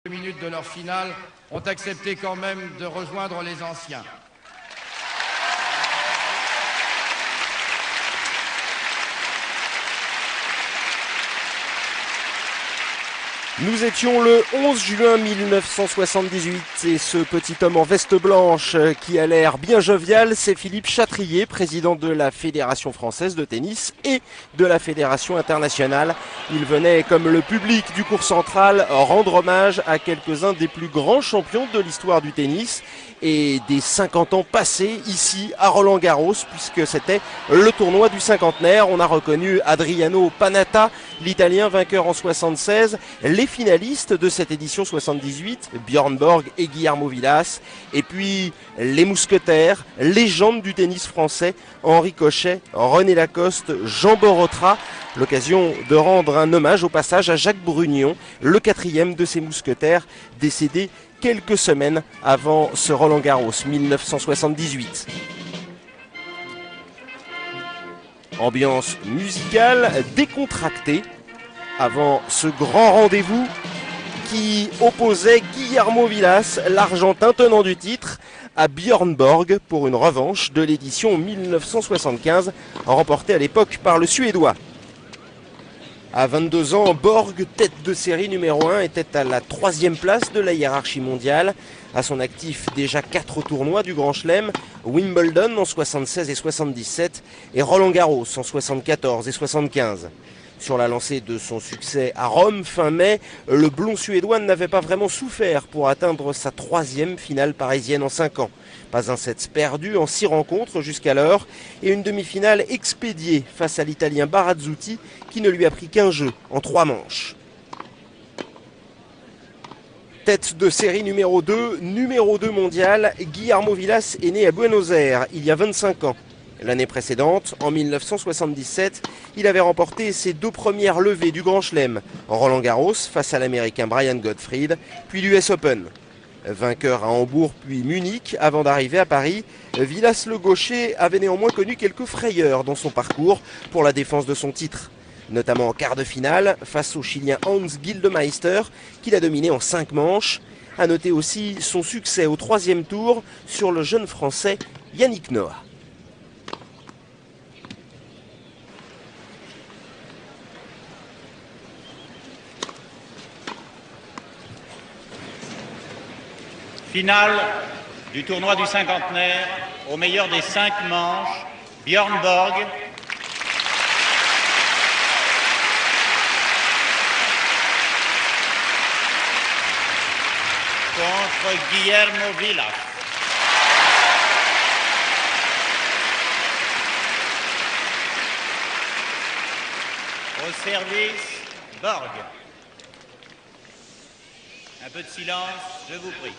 minutes de leur finale, ont accepté quand même de rejoindre les anciens. Nous étions le 11 juin 1978 et ce petit homme en veste blanche qui a l'air bien jovial, c'est Philippe Chatrier, président de la Fédération française de tennis et de la Fédération internationale. Il venait, comme le public du court central, rendre hommage à quelques-uns des plus grands champions de l'histoire du tennis et des 50 ans passés ici à Roland-Garros, puisque c'était le tournoi du cinquantenaire. On a reconnu Adriano Panatta, l'Italien vainqueur en 76, les finalistes de cette édition 78, Björn Borg et Guillermo Vilas, et puis les mousquetaires, légendes du tennis français, Henri Cochet, René Lacoste, Jean Borotra. L'occasion de rendre un hommage au passage à Jacques Brugnon, le quatrième de ces mousquetaires, décédé quelques semaines avant ce Roland-Garros 1978. Ambiance musicale décontractée avant ce grand rendez-vous qui opposait Guillermo Vilas, l'Argentin tenant du titre, à Björn Borg pour une revanche de l'édition 1975, remportée à l'époque par le Suédois. À 22 ans, Borg, tête de série numéro 1, était à la 3e place de la hiérarchie mondiale. À son actif, déjà 4 tournois du Grand Chelem, Wimbledon en 76 et 77 et Roland-Garros en 74 et 75. Sur la lancée de son succès à Rome fin mai, le blond suédois n'avait pas vraiment souffert pour atteindre sa 3e finale parisienne en 5 ans. Pas un set perdu en 6 rencontres jusqu'alors et une demi-finale expédiée face à l'italien Barazzuti qui ne lui a pris qu'un jeu en 3 manches. Tête de série numéro 2 mondial, Guillermo Vilas est né à Buenos Aires il y a 25 ans. L'année précédente, en 1977, il avait remporté ses 2 premières levées du Grand Chelem, Roland-Garros face à l'Américain Brian Gottfried, puis l'US Open. Vainqueur à Hambourg puis Munich avant d'arriver à Paris, Vilas le gaucher avait néanmoins connu quelques frayeurs dans son parcours pour la défense de son titre, notamment en quart de finale face au Chilien Hans Gildemeister qu'il a dominé en 5 manches. À noter aussi son succès au 3e tour sur le jeune Français Yannick Noah. Finale du tournoi du cinquantenaire, au meilleur des 5 manches, Björn Borg contre Guillermo Vilas. Au service, Borg. Un peu de silence, je vous prie.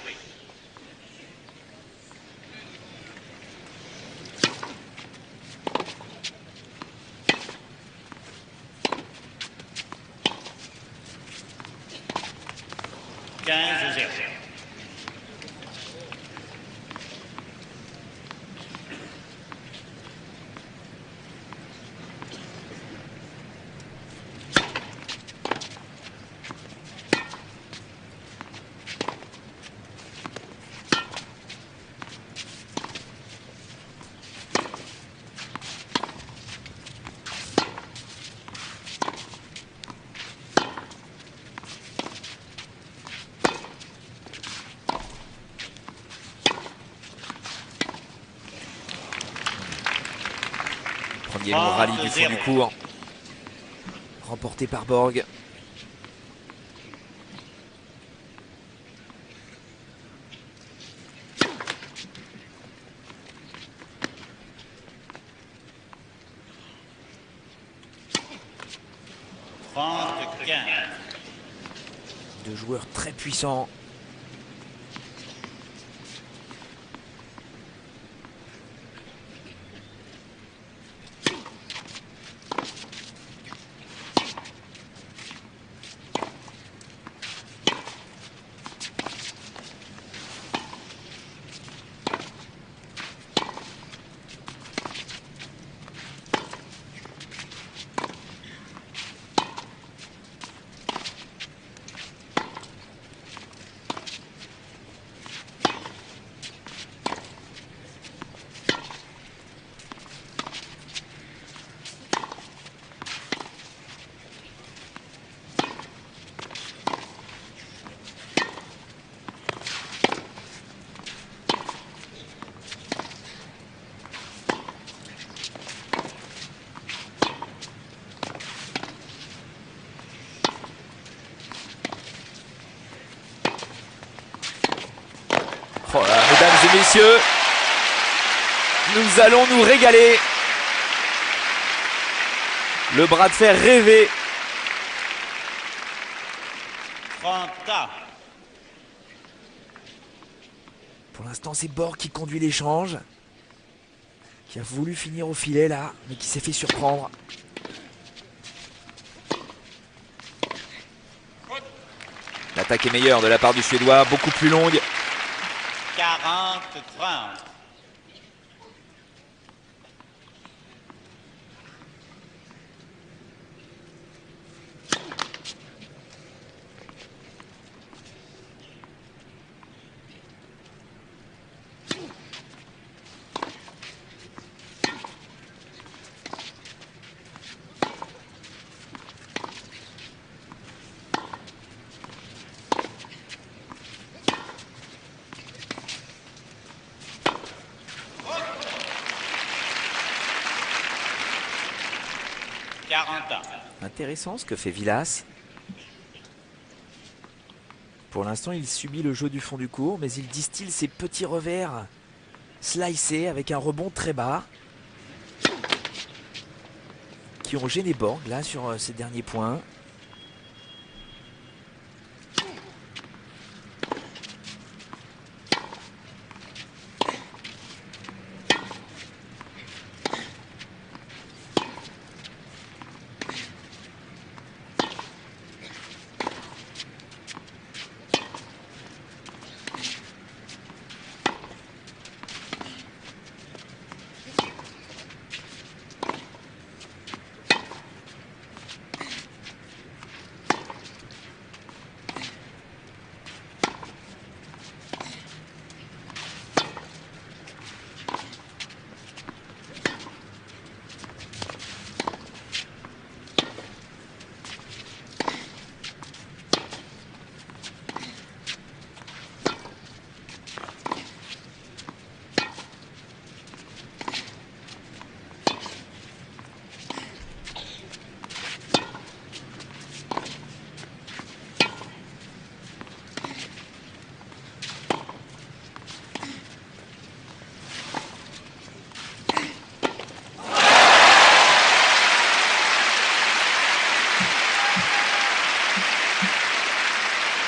Premier long rallye du fond du court, remporté par Borg. Deux joueurs très puissants. Mesdames et messieurs, nous allons nous régaler. Le bras de fer rêvé. 30 tas. Pour l'instant, c'est Borg qui conduit l'échange. Qui a voulu finir au filet là, mais qui s'est fait surprendre. L'attaque est meilleure de la part du Suédois, beaucoup plus longue. 40-30. Intéressant ce que fait Vilas. Pour l'instant, il subit le jeu du fond du court, mais il distille ses petits revers slicés avec un rebond très bas qui ont gêné Borg là sur ces derniers points.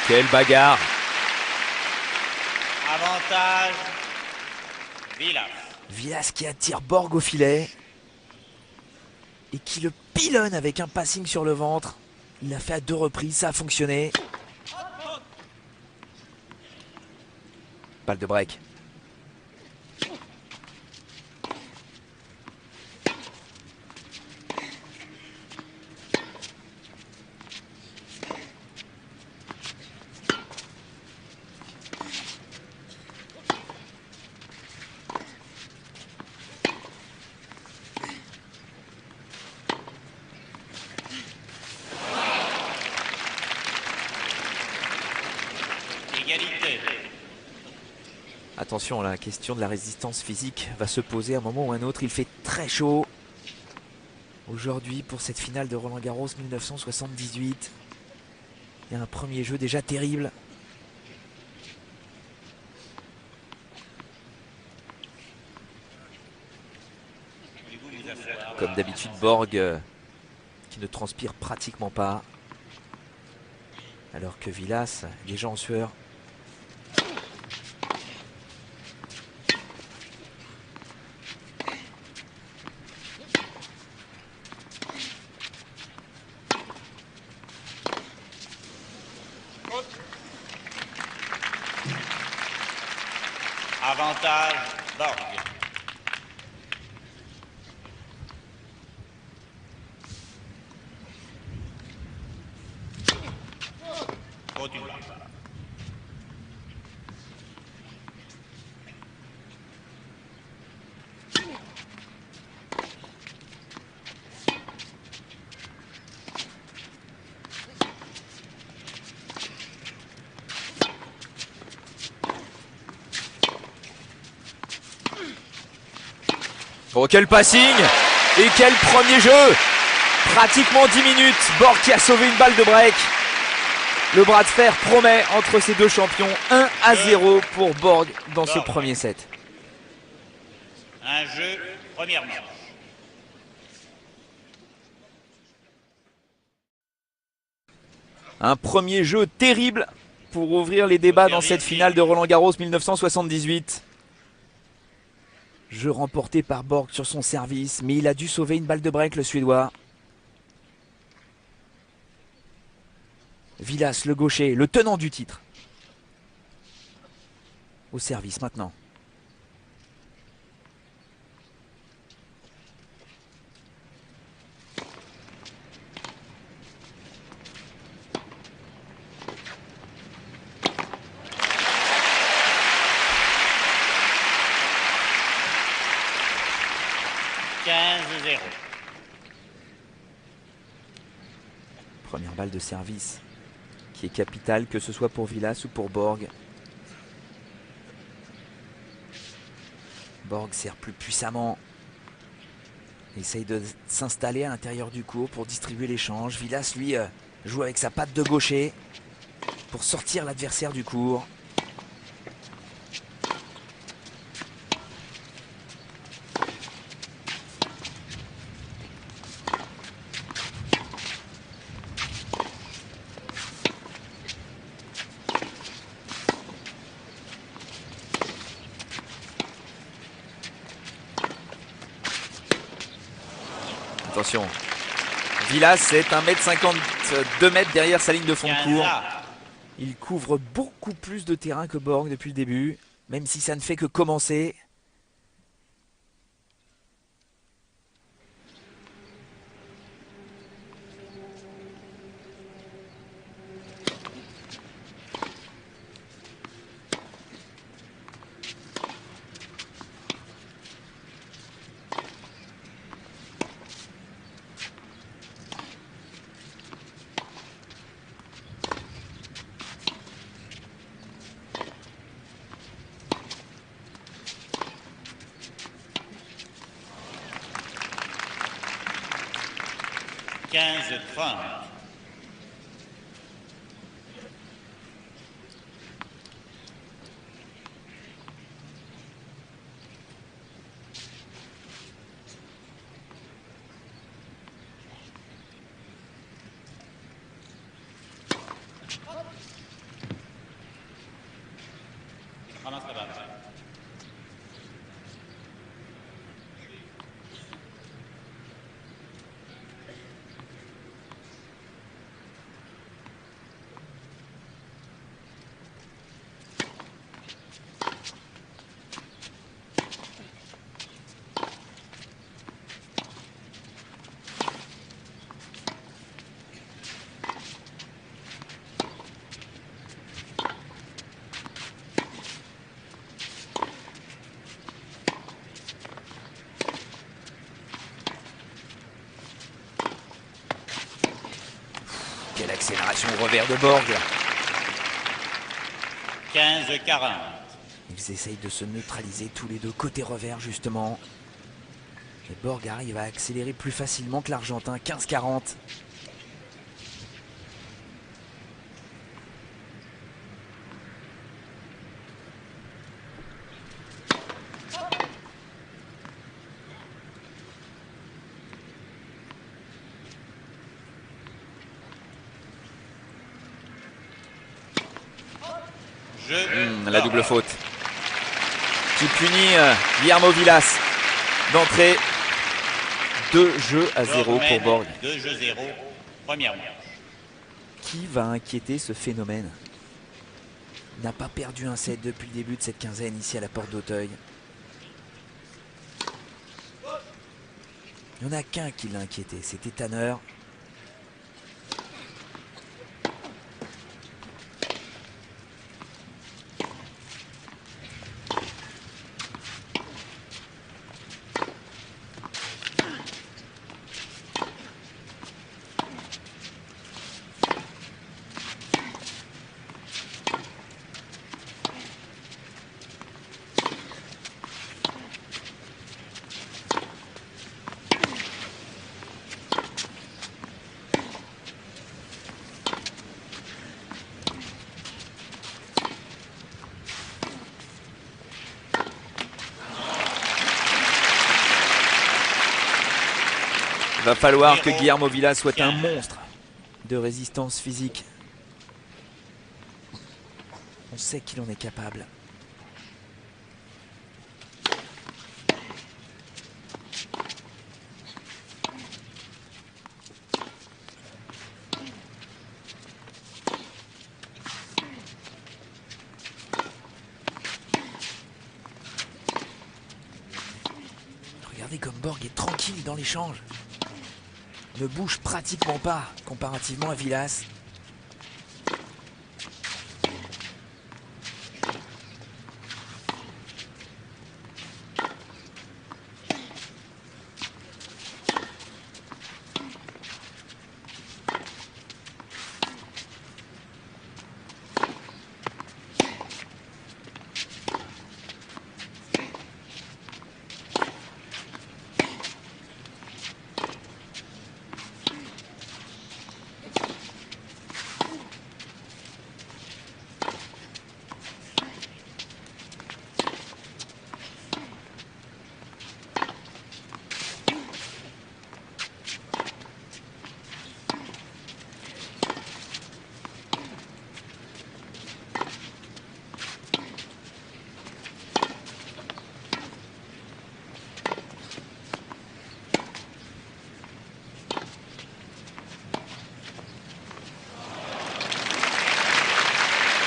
Quelle bagarre! Avantage. Vilas. Vilas qui attire Borg au filet et qui le pilonne avec un passing sur le ventre. Il l'a fait à 2 reprises, ça a fonctionné. Balle de break. Égalité. Attention, la question de la résistance physique va se poser à un moment ou à un autre. Il fait très chaud aujourd'hui pour cette finale de Roland-Garros 1978. Il y a un premier jeu déjà terrible. Comme d'habitude, Borg qui ne transpire pratiquement pas. Alors que Vilas est déjà en sueur. Avantage. Borg. Faute une balle. Oh, quel passing! Et quel premier jeu! Pratiquement 10 minutes. Borg qui a sauvé une balle de break. Le bras de fer promet entre ces deux champions. 1-0 pour Borg dans ce premier set. Un jeu, première manche. Un premier jeu terrible pour ouvrir les débats dans cette finale de Roland-Garros 1978. Jeu remporté par Borg sur son service, mais il a dû sauver une balle de break, le Suédois. Vilas, le gaucher, le tenant du titre. Au service maintenant. Première balle de service qui est capitale, que ce soit pour Vilas ou pour Borg. Borg sert plus puissamment. Essaye de s'installer à l'intérieur du court pour distribuer l'échange. Vilas, lui, joue avec sa patte de gaucher pour sortir l'adversaire du court. Attention, Vilas c'est 1m50, 2 mètres derrière sa ligne de fond de court. Il couvre beaucoup plus de terrain que Borg depuis le début, même si ça ne fait que commencer. Ramasse la balle. Quelle accélération au revers de Borg. 15-40. Ils essayent de se neutraliser tous les deux côté revers justement. Et Borg arrive à accélérer plus facilement que l'Argentin. 15-40. La double faute qui punit Guillermo Vilas d'entrée. 2-0 pour Borg. 2-0, première manche. Qui va inquiéter ce phénomène? Il n'a pas perdu un set depuis le début de cette quinzaine ici à la porte d'Auteuil. Il n'y en a qu'un qui l'a inquiété, c'était Tanner. Va falloir que Guillermo Vilas soit un monstre de résistance physique. On sait qu'il en est capable. Regardez comme Borg est tranquille dans l'échange. Ne bouge pratiquement pas comparativement à Vilas.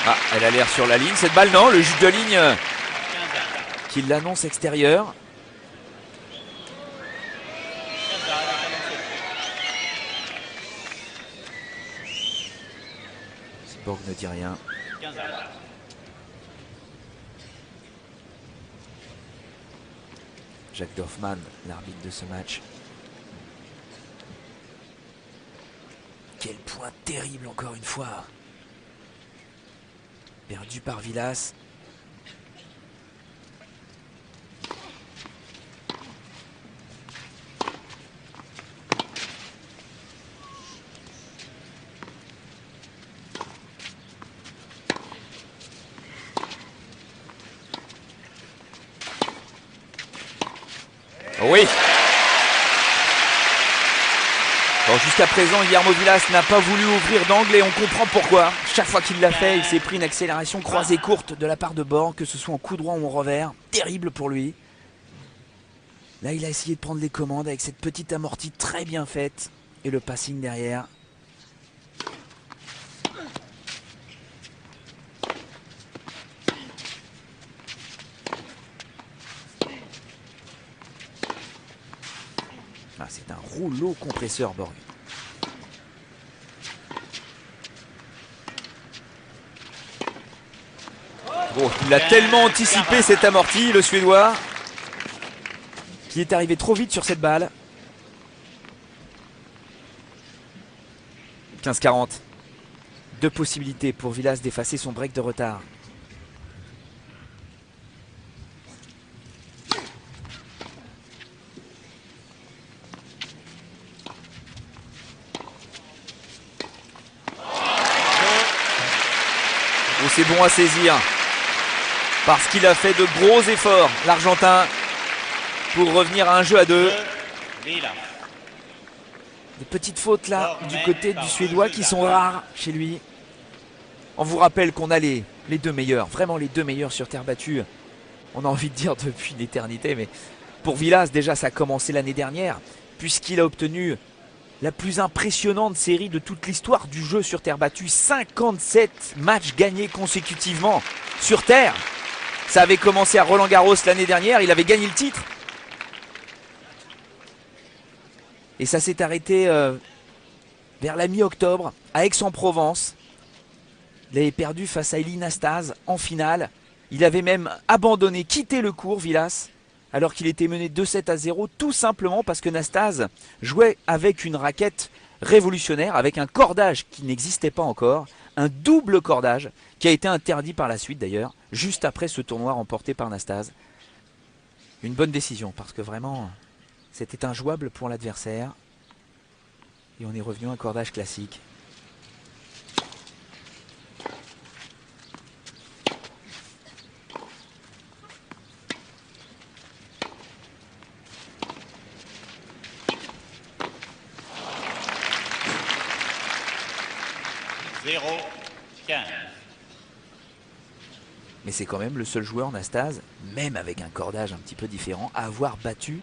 Ah, elle a l'air sur la ligne. Cette balle, non, le juge de ligne qui l'annonce extérieur. Borg ne dit rien. Jacques Dorfman, l'arbitre de ce match. Quel point terrible encore une fois. Perdu par Vilas. Oui. Bon, jusqu'à présent, Guillermo Vilas n'a pas voulu ouvrir d'angle et on comprend pourquoi. Chaque fois qu'il l'a fait, il s'est pris une accélération croisée courte de la part de Borg, que ce soit en coup droit ou en revers. Terrible pour lui. Là, il a essayé de prendre les commandes avec cette petite amortie très bien faite et le passing derrière. Ah, c'est un rouleau compresseur, Borg. Bon, il a tellement anticipé cette amortie, le Suédois, qu'il est arrivé trop vite sur cette balle. 15-40. Deux possibilités pour Vilas d'effacer son break de retard. Oh, c'est bon à saisir. Parce qu'il a fait de gros efforts, l'Argentin, pour revenir à un jeu à deux. Des petites fautes là, du côté du Suédois, qui sont rares chez lui. On vous rappelle qu'on a les deux meilleurs, vraiment les deux meilleurs sur terre battue. On a envie de dire depuis l'éternité, mais pour Vilas, déjà ça a commencé l'année dernière, puisqu'il a obtenu la plus impressionnante série de toute l'histoire du jeu sur terre battue. 57 matchs gagnés consécutivement sur terre. Ça avait commencé à Roland-Garros l'année dernière, il avait gagné le titre. Et ça s'est arrêté vers la mi-octobre à Aix-en-Provence. Il avait perdu face à Elie Nastase en finale. Il avait même abandonné, quitté le court, Vilas, alors qu'il était mené 2-7-0, tout simplement parce que Nastase jouait avec une raquette révolutionnaire, avec un cordage qui n'existait pas encore, un double cordage qui a été interdit par la suite d'ailleurs, juste après ce tournoi remporté par Nastase. Une bonne décision, parce que vraiment, c'était injouable pour l'adversaire. Et on est revenu à un cordage classique. 0-15. Mais c'est quand même le seul joueur, Nastase, même avec un cordage un petit peu différent, à avoir battu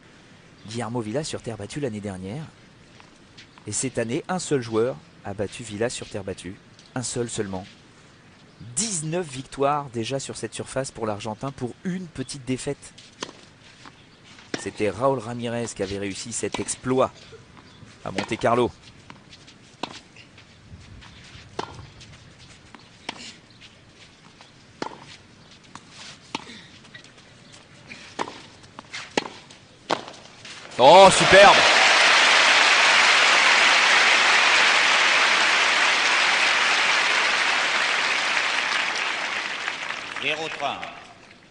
Guillermo Vilas sur terre battue l'année dernière. Et cette année, un seul joueur a battu Vilas sur terre battue. Un seul seulement. 19 victoires déjà sur cette surface pour l'Argentin pour une petite défaite. C'était Raúl Ramirez qui avait réussi cet exploit à Monte-Carlo. Oh, superbe!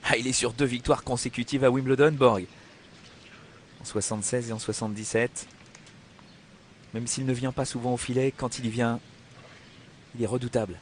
Ah, il est sur 2 victoires consécutives à Wimbledon, Borg. En 76 et en 77. Même s'il ne vient pas souvent au filet, quand il y vient, il est redoutable.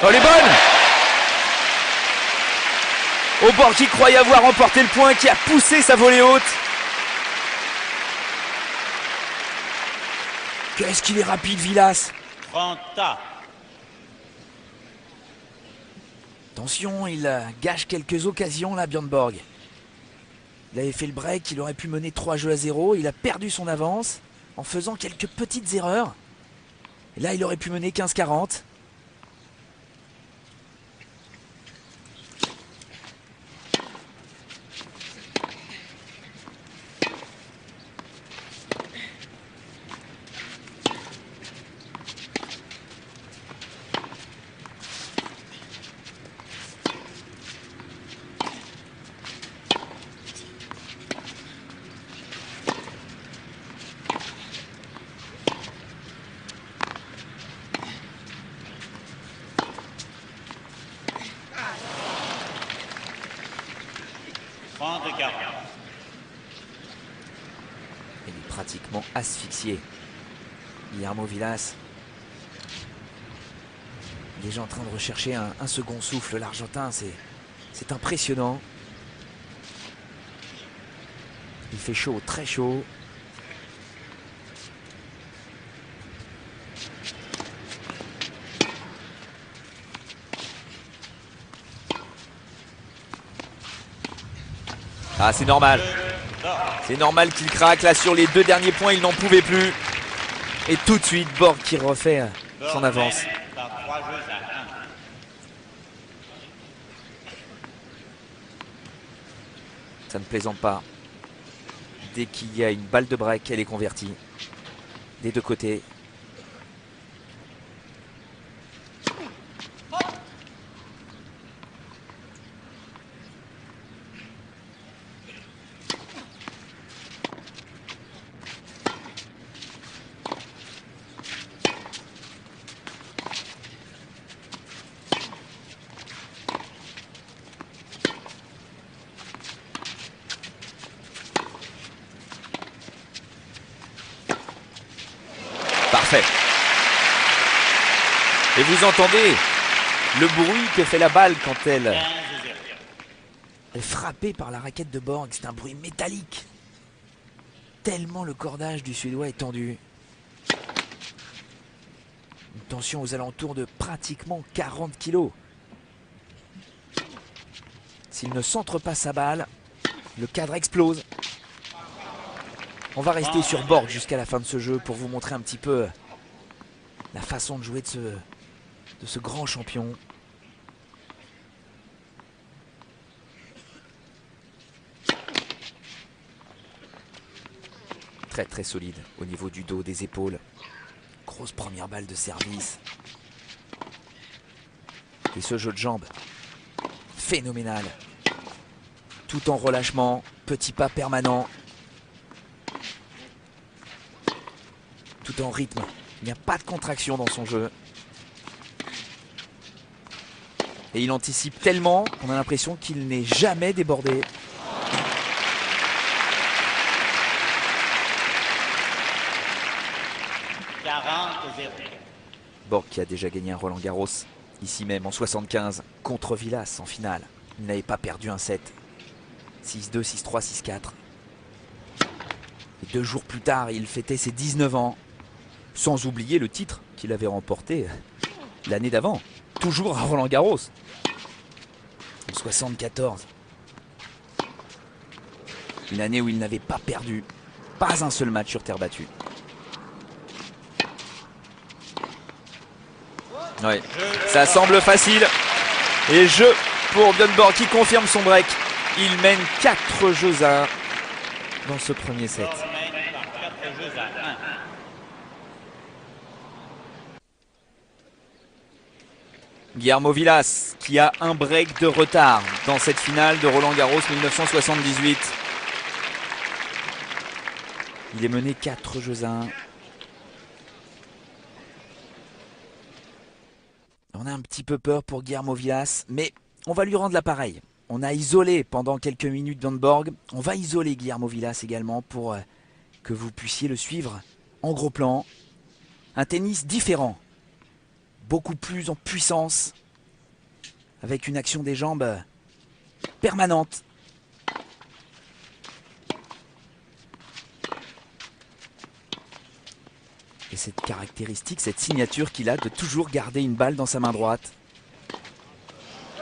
Oh, elle est bonne! Borg qui croyait avoir remporté le point, qui a poussé sa volée haute. Qu'est-ce qu'il est rapide, Vilas! 30. Attention, il gâche quelques occasions là, Björn Borg. Il avait fait le break, il aurait pu mener 3 jeux à 0. Il a perdu son avance en faisant quelques petites erreurs. Et là, il aurait pu mener 15-40. Il est pratiquement asphyxié. Guillermo Vilas. Il est déjà en train de rechercher un second souffle. L'Argentin, c'est impressionnant. Il fait chaud, très chaud. Ah, c'est normal. C'est normal qu'il craque. Là, sur les 2 derniers points, il n'en pouvait plus. Et tout de suite, Borg qui refait son avance. Ça ne plaisante pas. Dès qu'il y a une balle de break, elle est convertie. Des 2 côtés. Parfait. Et vous entendez le bruit que fait la balle quand elle est frappée par la raquette de Borg. C'est un bruit métallique. Tellement le cordage du Suédois est tendu. Une tension aux alentours de pratiquement 40 kg. S'il ne centre pas sa balle, le cadre explose. On va rester sur Borg jusqu'à la fin de ce jeu pour vous montrer un petit peu la façon de jouer de ce grand champion. Très très solide au niveau du dos, des épaules. Grosse première balle de service. Et ce jeu de jambes, phénoménal. Tout en relâchement, petit pas permanent. Tout en rythme. Il n'y a pas de contraction dans son jeu. Et il anticipe tellement qu'on a l'impression qu'il n'est jamais débordé. Borg qui a déjà gagné un Roland-Garros, ici même en 75, contre Vilas en finale. Il n'avait pas perdu un set. 6-2, 6-3, 6-4. Et 2 jours plus tard, il fêtait ses 19 ans. Sans oublier le titre qu'il avait remporté l'année d'avant. Toujours à Roland-Garros. En 74. Une année où il n'avait pas perdu. Pas un seul match sur terre battue. Ouais, ça semble facile. Et jeu pour Björn Borg qui confirme son break. Il mène 4 jeux à 1 dans ce premier set. Guillermo Vilas qui a un break de retard dans cette finale de Roland-Garros 1978. Il est mené 4 jeux à 1. On a un petit peu peur pour Guillermo Vilas, mais on va lui rendre l'appareil. On a isolé pendant quelques minutes Björn Borg. On va isoler Guillermo Vilas également pour que vous puissiez le suivre en gros plan. Un tennis différent, beaucoup plus en puissance, avec une action des jambes permanente. Et cette caractéristique, cette signature qu'il a de toujours garder une balle dans sa main droite.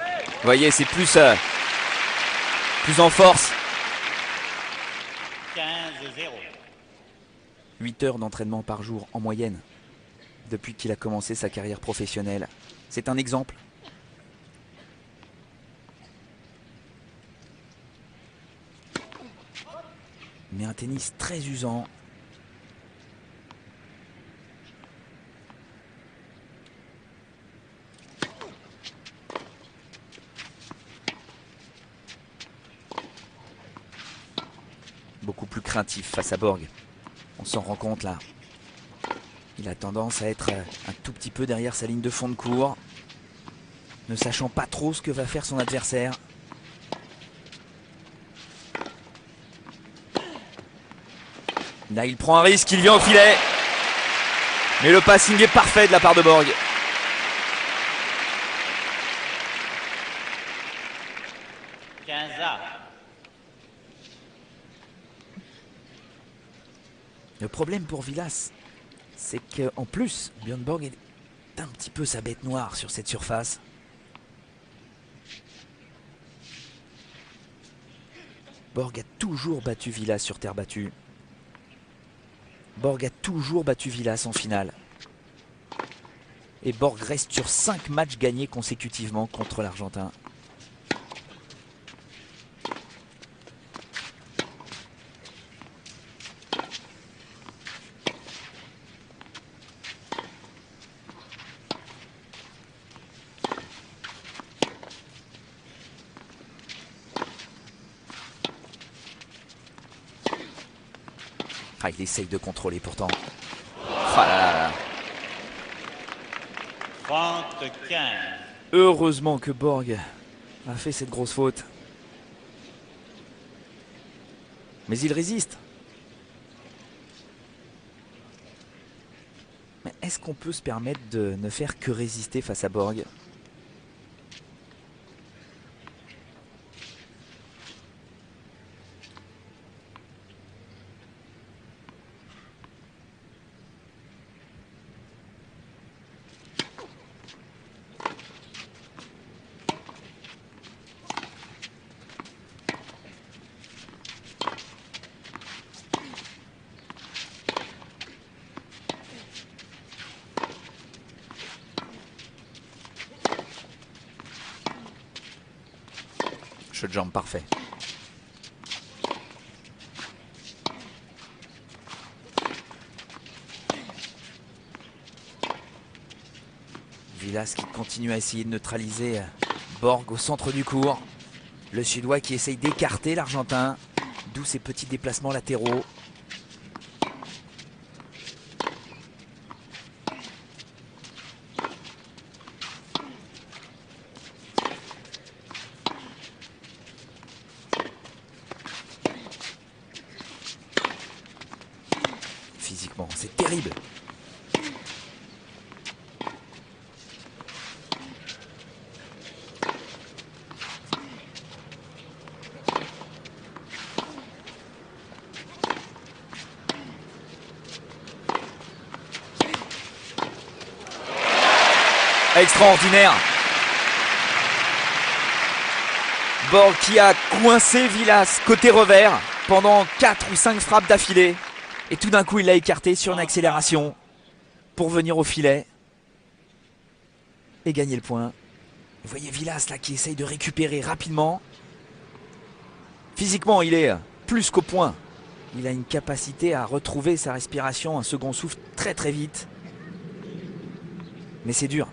Vous voyez, c'est plus en force. 15-0. 8 heures d'entraînement par jour en moyenne depuis qu'il a commencé sa carrière professionnelle. C'est un exemple. Mais un tennis très usant. Beaucoup plus craintif face à Borg. On s'en rend compte là. Il a tendance à être un tout petit peu derrière sa ligne de fond de court, ne sachant pas trop ce que va faire son adversaire. Là, il prend un risque, il vient au filet. Mais le passing est parfait de la part de Borg. Le problème pour Vilas, c'est qu'en plus, Björn Borg est un petit peu sa bête noire sur cette surface. Borg a toujours battu Vilas sur terre battue. Borg a toujours battu Vilas en finale. Et Borg reste sur 5 matchs gagnés consécutivement contre l'Argentin. Ah, il essaye de contrôler pourtant. Ah là là. 30-15. Heureusement que Borg a fait cette grosse faute. Mais il résiste. Mais est-ce qu'on peut se permettre de ne faire que résister face à Borg ? Jeu de jambe parfait. Vilas qui continue à essayer de neutraliser Borg au centre du court. Le Suédois qui essaye d'écarter l'Argentin, d'où ces petits déplacements latéraux. Physiquement, c'est terrible. Extraordinaire. Borg qui a coincé Vilas côté revers pendant 4 ou 5 frappes d'affilée. Et tout d'un coup, il l'a écarté sur une accélération pour venir au filet et gagner le point. Vous voyez Vilas là qui essaye de récupérer rapidement. Physiquement, il est plus qu'au point. Il a une capacité à retrouver sa respiration, un second souffle très très vite. Mais c'est dur.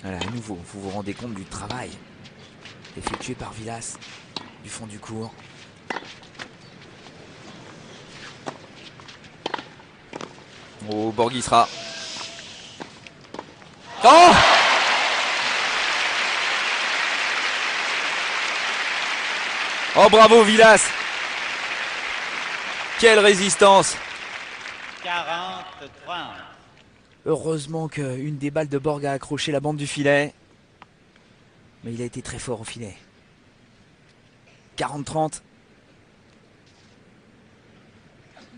Voilà, à nouveau, vous vous rendez compte du travail effectué par Vilas du fond du court. Oh, Borg y sera. Oh! Oh, bravo Vilas! Quelle résistance! 40-30. Heureusement qu'une des balles de Borg a accroché la bande du filet. Mais il a été très fort au filet. 40-30.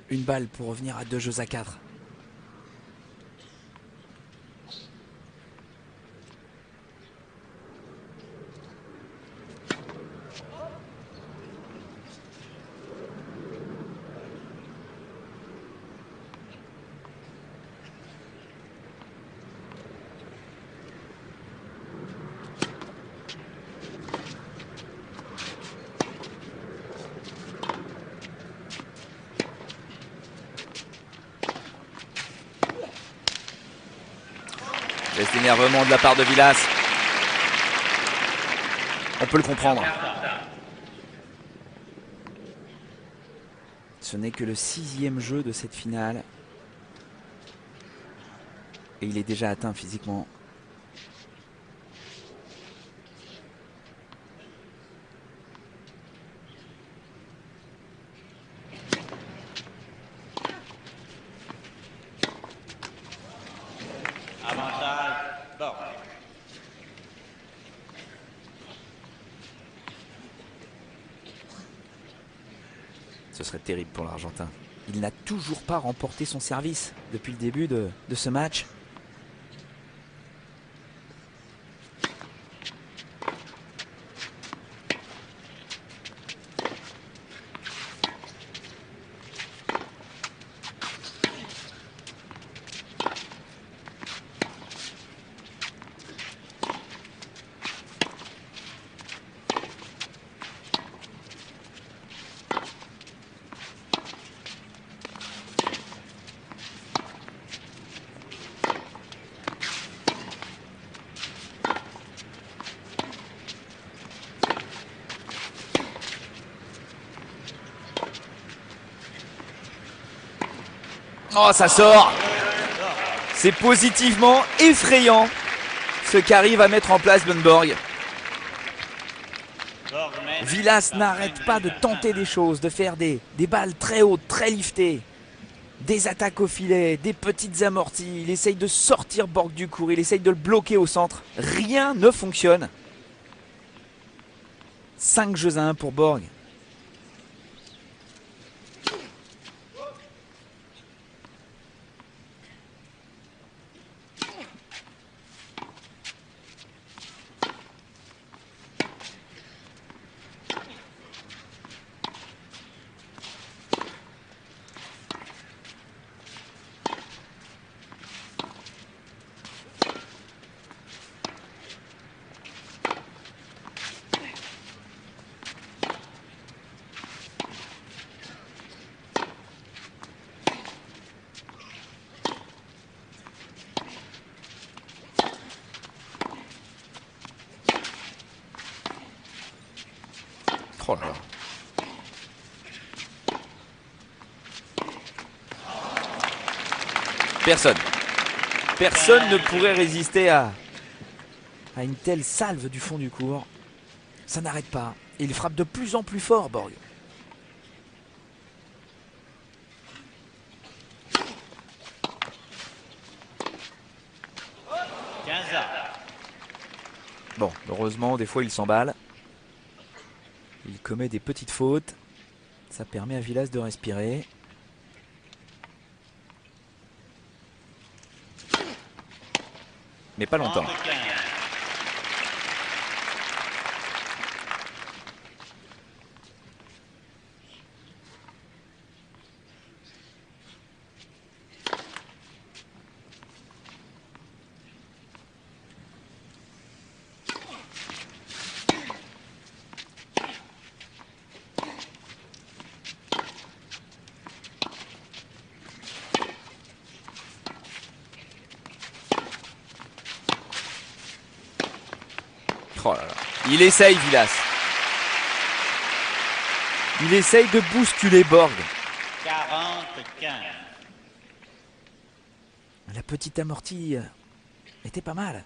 Une balle pour revenir à 2-4. Geste d'énervement de la part de Vilas. On peut le comprendre. Ce n'est que le 6e jeu de cette finale. Et il est déjà atteint physiquement. Avantage, Borg. Ce serait terrible pour l'Argentin. Il n'a toujours pas remporté son service depuis le début de ce match. Oh, ça sort. C'est positivement effrayant ce qu'arrive à mettre en place Borg. Vilas n'arrête pas de tenter des choses, de faire des balles très hautes, très liftées. Des attaques au filet, des petites amorties. Il essaye de sortir Borg du court, il essaye de le bloquer au centre. Rien ne fonctionne. 5 jeux à 1 pour Borg. Oh là là. Personne ne pourrait résister à une telle salve du fond du court. Ça n'arrête pas. Et il frappe de plus en plus fort, Borg. Bon, heureusement, des fois il s'emballe. Il commet des petites fautes. Ça permet à Vilas de respirer. Mais pas longtemps. Oh là là. Il essaye, Vilas. Il essaye de bousculer Borg. 40-15. La petite amortie était pas mal.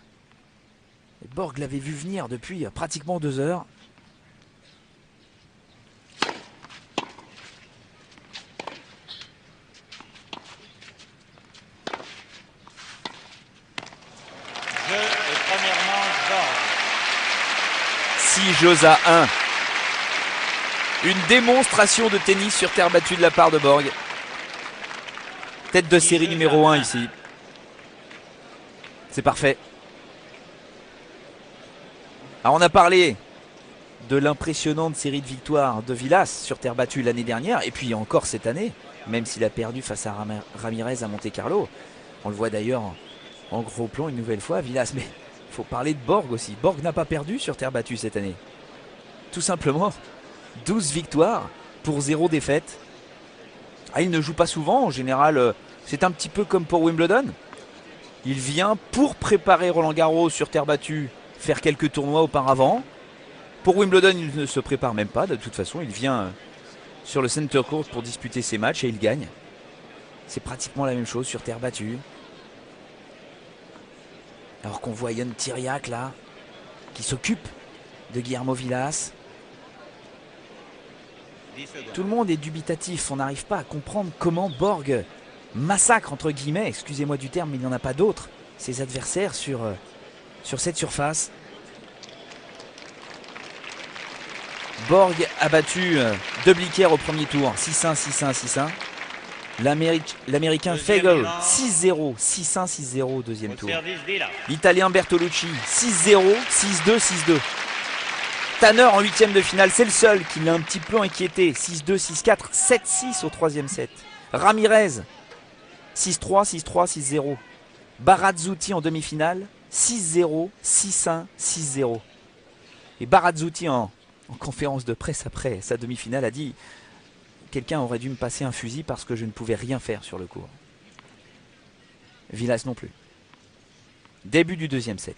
Et Borg l'avait vu venir depuis pratiquement 2 heures. Jeu et première manche Borg. 6 jeux à 1. Une démonstration de tennis sur terre battue de la part de Borg. Tête de série numéro 1 ici. C'est parfait. Alors on a parlé de l'impressionnante série de victoires de Vilas sur terre battue l'année dernière et puis encore cette année, même s'il a perdu face à Ramirez à Monte-Carlo. On le voit d'ailleurs en gros plan une nouvelle fois, Vilas. Mais il faut parler de Borg aussi. Borg n'a pas perdu sur terre battue cette année. Tout simplement, 12 victoires pour 0 défaite. Ah, il ne joue pas souvent, en général, c'est un petit peu comme pour Wimbledon. Il vient pour préparer Roland Garros sur terre battue, faire quelques tournois auparavant. Pour Wimbledon, il ne se prépare même pas, de toute façon, il vient sur le center court pour disputer ses matchs et il gagne. C'est pratiquement la même chose sur terre battue. Alors qu'on voit Yann Tiriac là, qui s'occupe de Guillermo Vilas. Tout le monde est dubitatif, on n'arrive pas à comprendre comment Borg massacre, entre guillemets, excusez-moi du terme, mais il n'y en a pas d'autres, ses adversaires sur cette surface. Borg a battu De Blicker au premier tour, 6-1, 6-1, 6-1. L'Américain Fagel, 6-0, 6-1, 6-0 au deuxième tour. L'Italien Bertolucci, 6-0, 6-2, 6-2. Tanner en huitième de finale, c'est le seul qui l'a un petit peu inquiété. 6-2, 6-4, 7-6 au troisième set. Ramirez, 6-3, 6-3, 6-0. Barazzuti en demi-finale, 6-0, 6-1, 6-0. Et Barazzuti en conférence de presse après sa demi-finale a dit « Quelqu'un aurait dû me passer un fusil parce que je ne pouvais rien faire sur le court. » Vilas non plus. Début du deuxième set.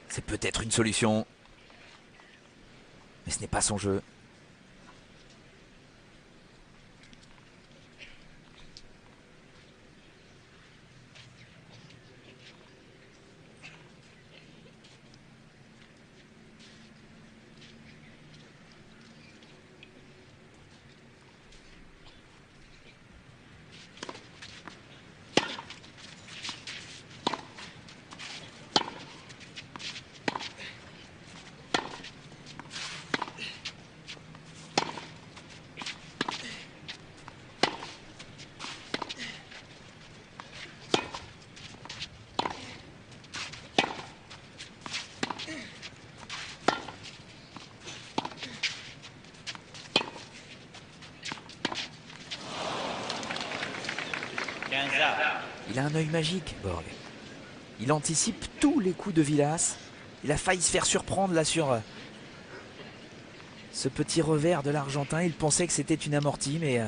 C'est peut-être une solution, mais ce n'est pas son jeu. Il a un œil magique, Borg. Il anticipe tous les coups de Vilas. Il a failli se faire surprendre là sur ce petit revers de l'Argentin. Il pensait que c'était une amortie, mais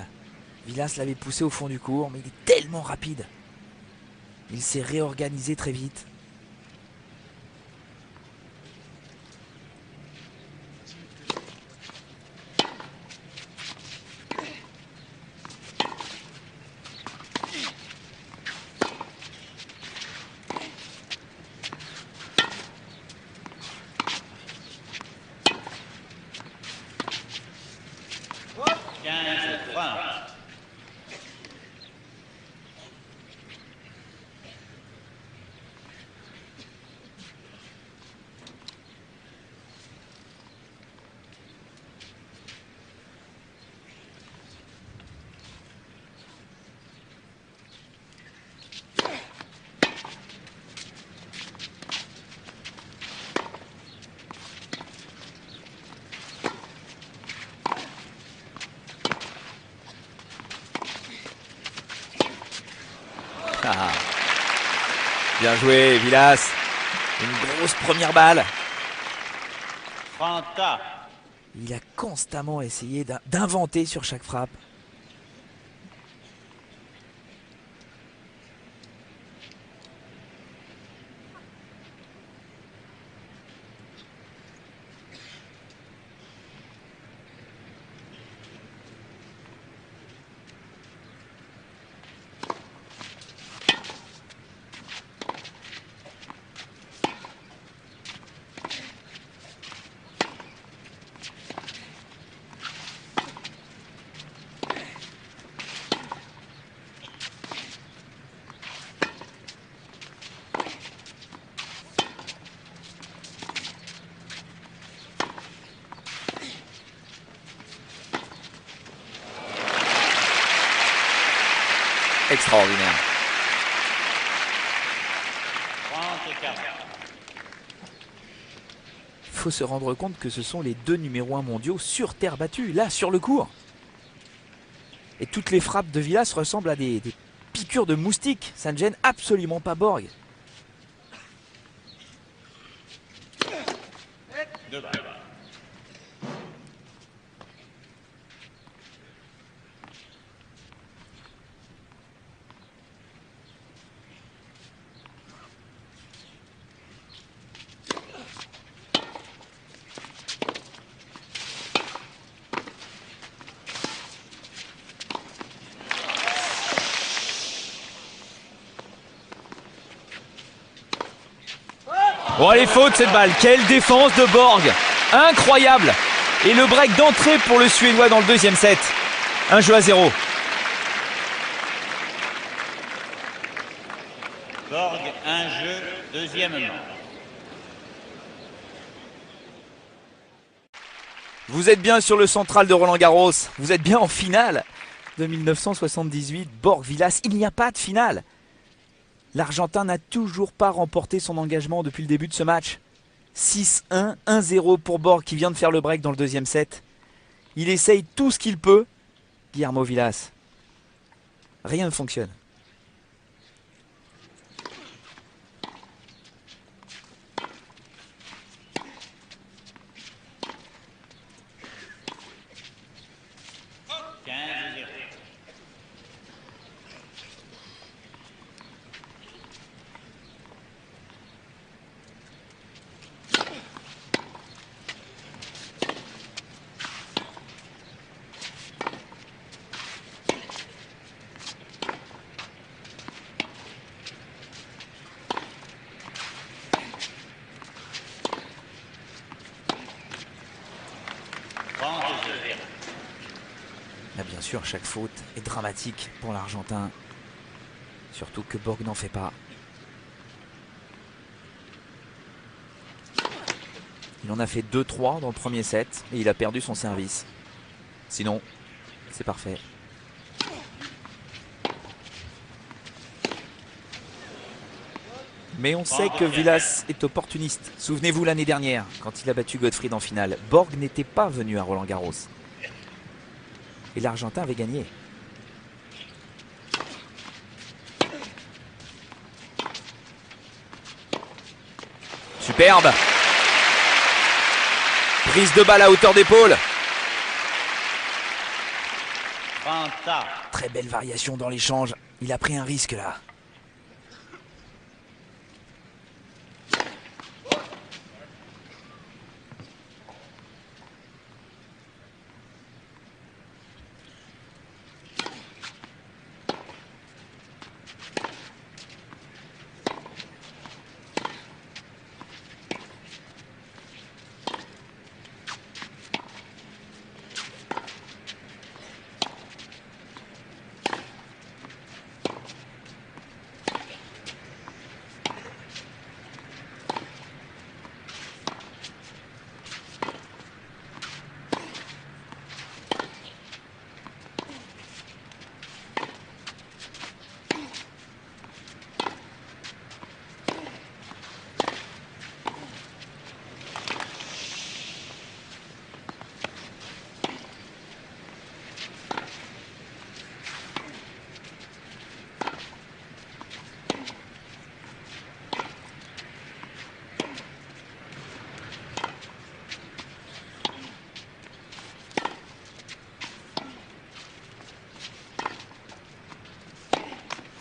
Vilas l'avait poussé au fond du court. Mais il est tellement rapide. Il s'est réorganisé très vite. Ah. Bien joué, Vilas. Une grosse première balle. 30 tas. Il a constamment essayé d'inventer sur chaque frappe. Extraordinaire. 34. Faut se rendre compte que ce sont les deux numéros 1 mondiaux sur terre battue, là, sur le court. Et toutes les frappes de Vilas ressemblent à des piqûres de moustiques. Ça ne gêne absolument pas Borg. 2 balles. Oh, elle est faute cette balle. Quelle défense de Borg. Incroyable. Et le break d'entrée pour le Suédois dans le deuxième set. 1-0. Borg, un jeu, deuxièmement. Vous êtes bien sur le central de Roland-Garros. Vous êtes bien en finale de 1978. Borg-Vilas, il n'y a pas de finale. L'Argentin n'a toujours pas remporté son engagement depuis le début de ce match. 6-1, 1-0 pour Borg qui vient de faire le break dans le deuxième set. Il essaye tout ce qu'il peut. Guillermo Vilas. Rien ne fonctionne. Là, bien sûr, chaque faute est dramatique pour l'Argentin. Surtout que Borg n'en fait pas. Il en a fait 2-3 dans le premier set et il a perdu son service. Sinon, c'est parfait. Mais on sait que Vilas est opportuniste. Souvenez-vous l'année dernière, quand il a battu Gottfried en finale. Borg n'était pas venu à Roland-Garros. Et l'Argentin avait gagné. Superbe. Prise de balle à hauteur d'épaule. Fanta. Très belle variation dans l'échange. Il a pris un risque là.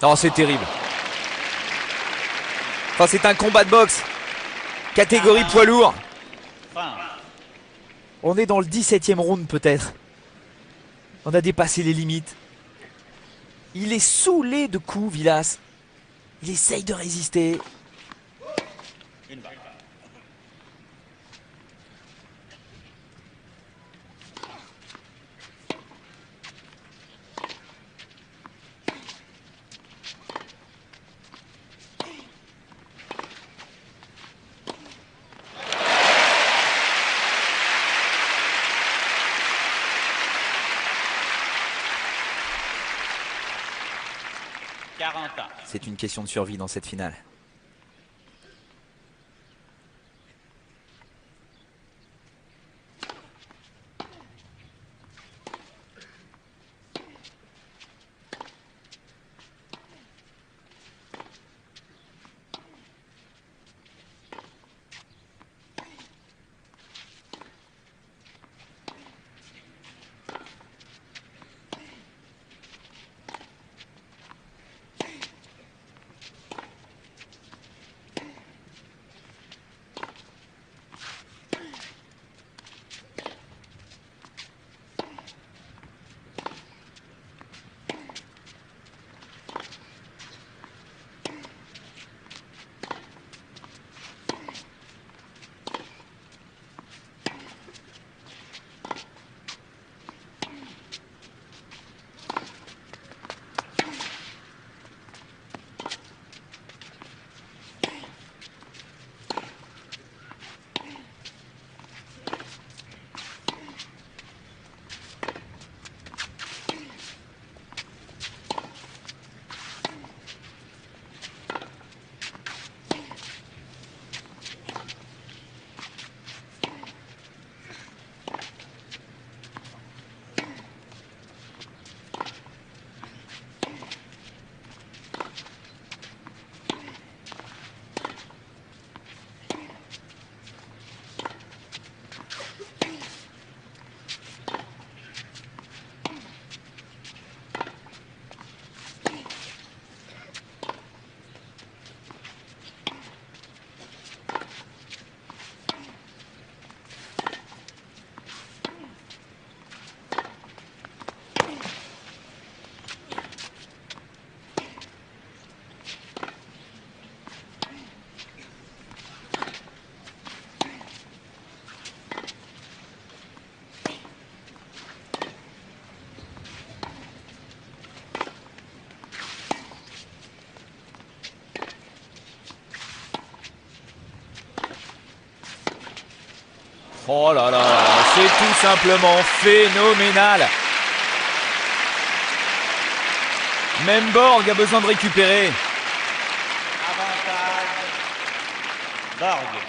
Non, c'est terrible. Enfin, c'est un combat de boxe. Catégorie poids lourd. Fin. On est dans le 17e round peut-être. On a dépassé les limites. Il est saoulé de coups, Vilas. Il essaye de résister. Une balle. C'est une question de survie dans cette finale. Oh là là, c'est tout simplement phénoménal. Même Borg a besoin de récupérer. Avantage. Borg.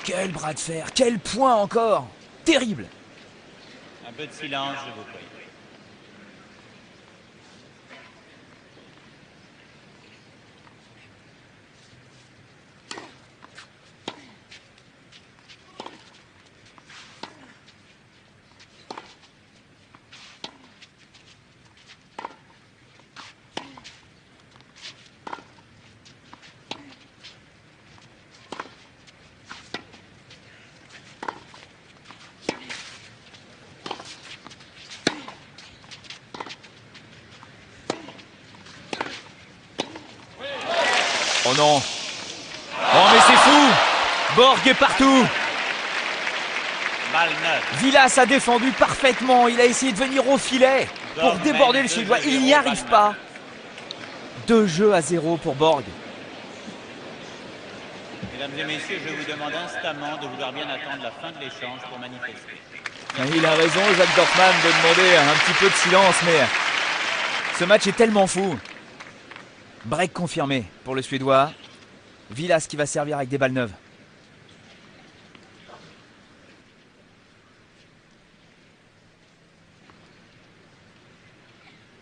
Quel bras de fer, quel point encore. Terrible. Un peu de silence, je vous prie. non. Oh mais c'est fou. Borg est partout. Balle neuve. Vilas a défendu parfaitement. Il a essayé de venir au filet pour Borg déborder mène le 2 Suédois. à Il 0, n'y arrive balle pas. neuve. 2-0 pour Borg. Mesdames et messieurs, je vous demande instamment de vouloir bien attendre la fin de l'échange pour manifester. Il a raison, Jacques Dorfman, de demander un petit peu de silence, mais ce match est tellement fou. Break confirmé pour le Suédois. Vilas qui va servir avec des balles neuves.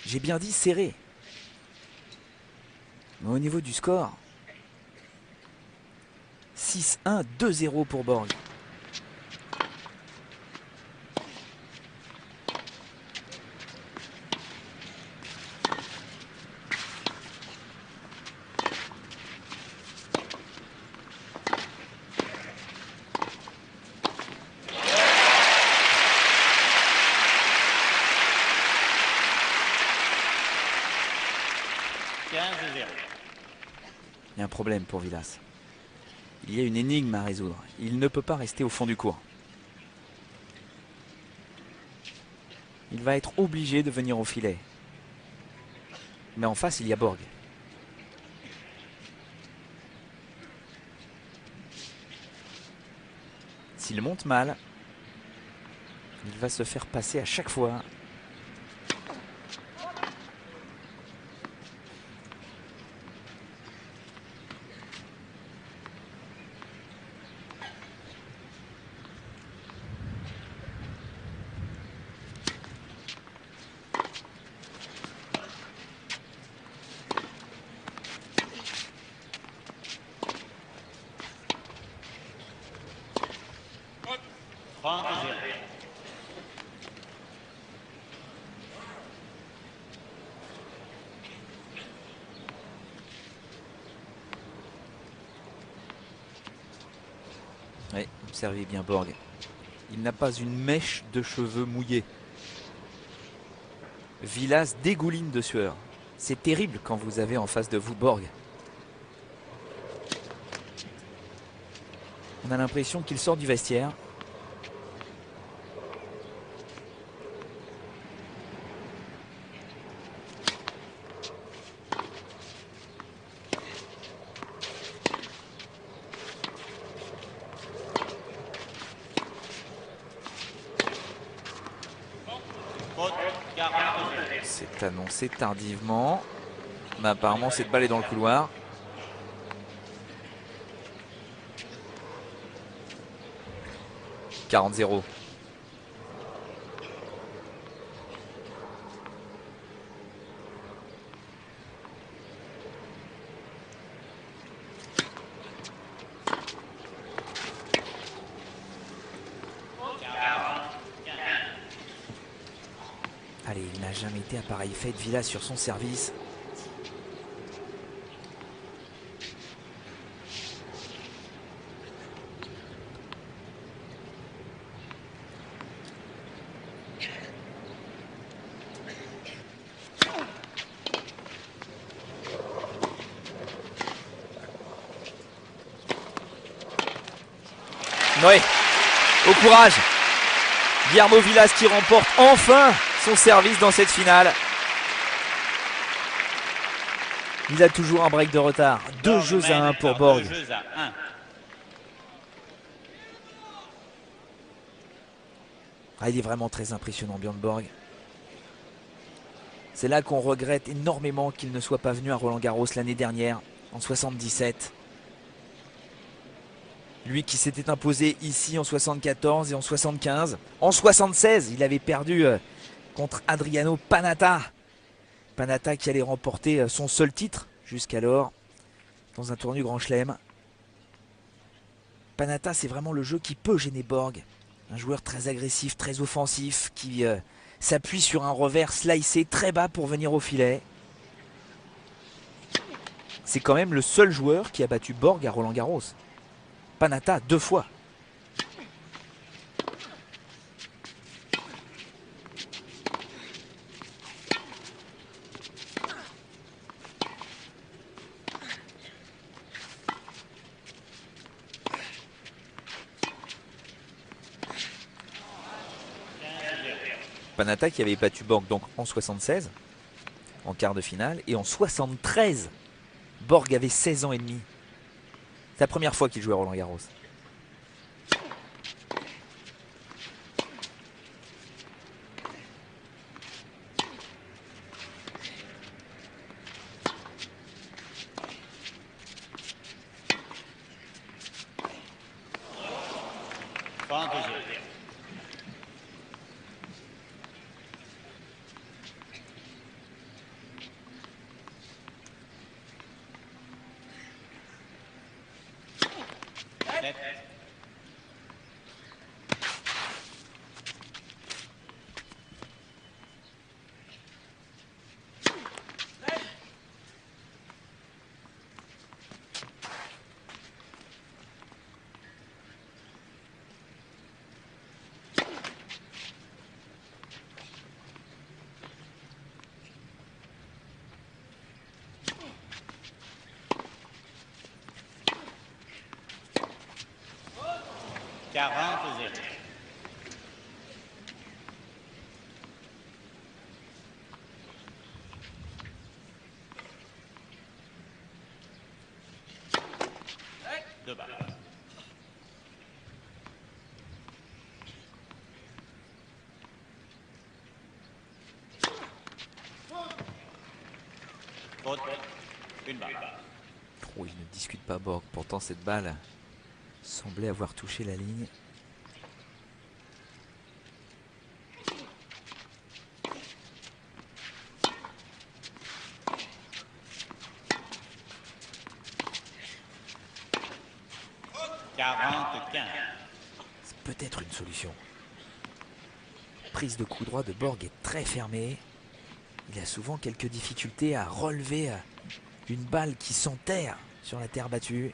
J'ai bien dit serré. Mais au niveau du score, 6-1, 2-0 pour Borg. Il y a un problème pour Vilas. Il y a une énigme à résoudre. Il ne peut pas rester au fond du court. Il va être obligé de venir au filet. Mais en face, il y a Borg. S'il monte mal, il va se faire passer à chaque fois. Oui, observez bien Borg. Il n'a pas une mèche de cheveux mouillés. Vilas dégouline de sueur. C'est terrible quand vous avez en face de vous Borg. On a l'impression qu'il sort du vestiaire. C'est annoncé tardivement. Mais apparemment cette balle est dans le couloir. « 40-0. Allez, il n'a jamais été à pareille fête. Vilas sur son service. Oui, au courage. Guillermo Vilas qui remporte enfin son service dans cette finale. Il a toujours un break de retard. 2-1 pour Borg. 2-1. Ah, il est vraiment très impressionnant, Björn Borg. C'est là qu'on regrette énormément qu'il ne soit pas venu à Roland-Garros l'année dernière, en 77. Lui qui s'était imposé ici en 74 et en 75. En 76, il avait perdu contre Adriano Panatta. Panatta qui allait remporter son seul titre jusqu'alors dans un tournoi Grand Chelem. Panatta, c'est vraiment le jeu qui peut gêner Borg. Un joueur très agressif, très offensif, qui s'appuie sur un revers slicé très bas pour venir au filet. C'est quand même le seul joueur qui a battu Borg à Roland-Garros. Panatta 2 fois. Panatta qui avait battu Borg donc en 76, en quart de finale. Et en 73, Borg avait 16 ans et demi. C'est la première fois qu'il jouait à Roland-Garros. Fin de jeu. Net. Quarante zéro. Deux balles. Faute. Une balle. Oh, il ne discute pas Borg. Pourtant, cette balle semblait avoir touché la ligne. C'est peut-être une solution. Prise de coup droit de Borg est très fermée. Il a souvent quelques difficultés à relever une balle qui s'enterre sur la terre battue.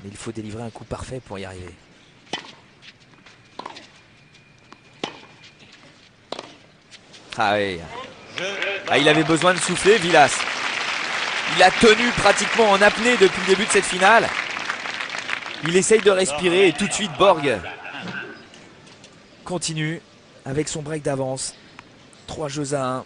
Mais il faut délivrer un coup parfait pour y arriver. Ah oui. Ah, il avait besoin de souffler, Vilas. Il a tenu pratiquement en apnée depuis le début de cette finale. Il essaye de respirer et tout de suite Borg continue avec son break d'avance. 3 jeux à 1.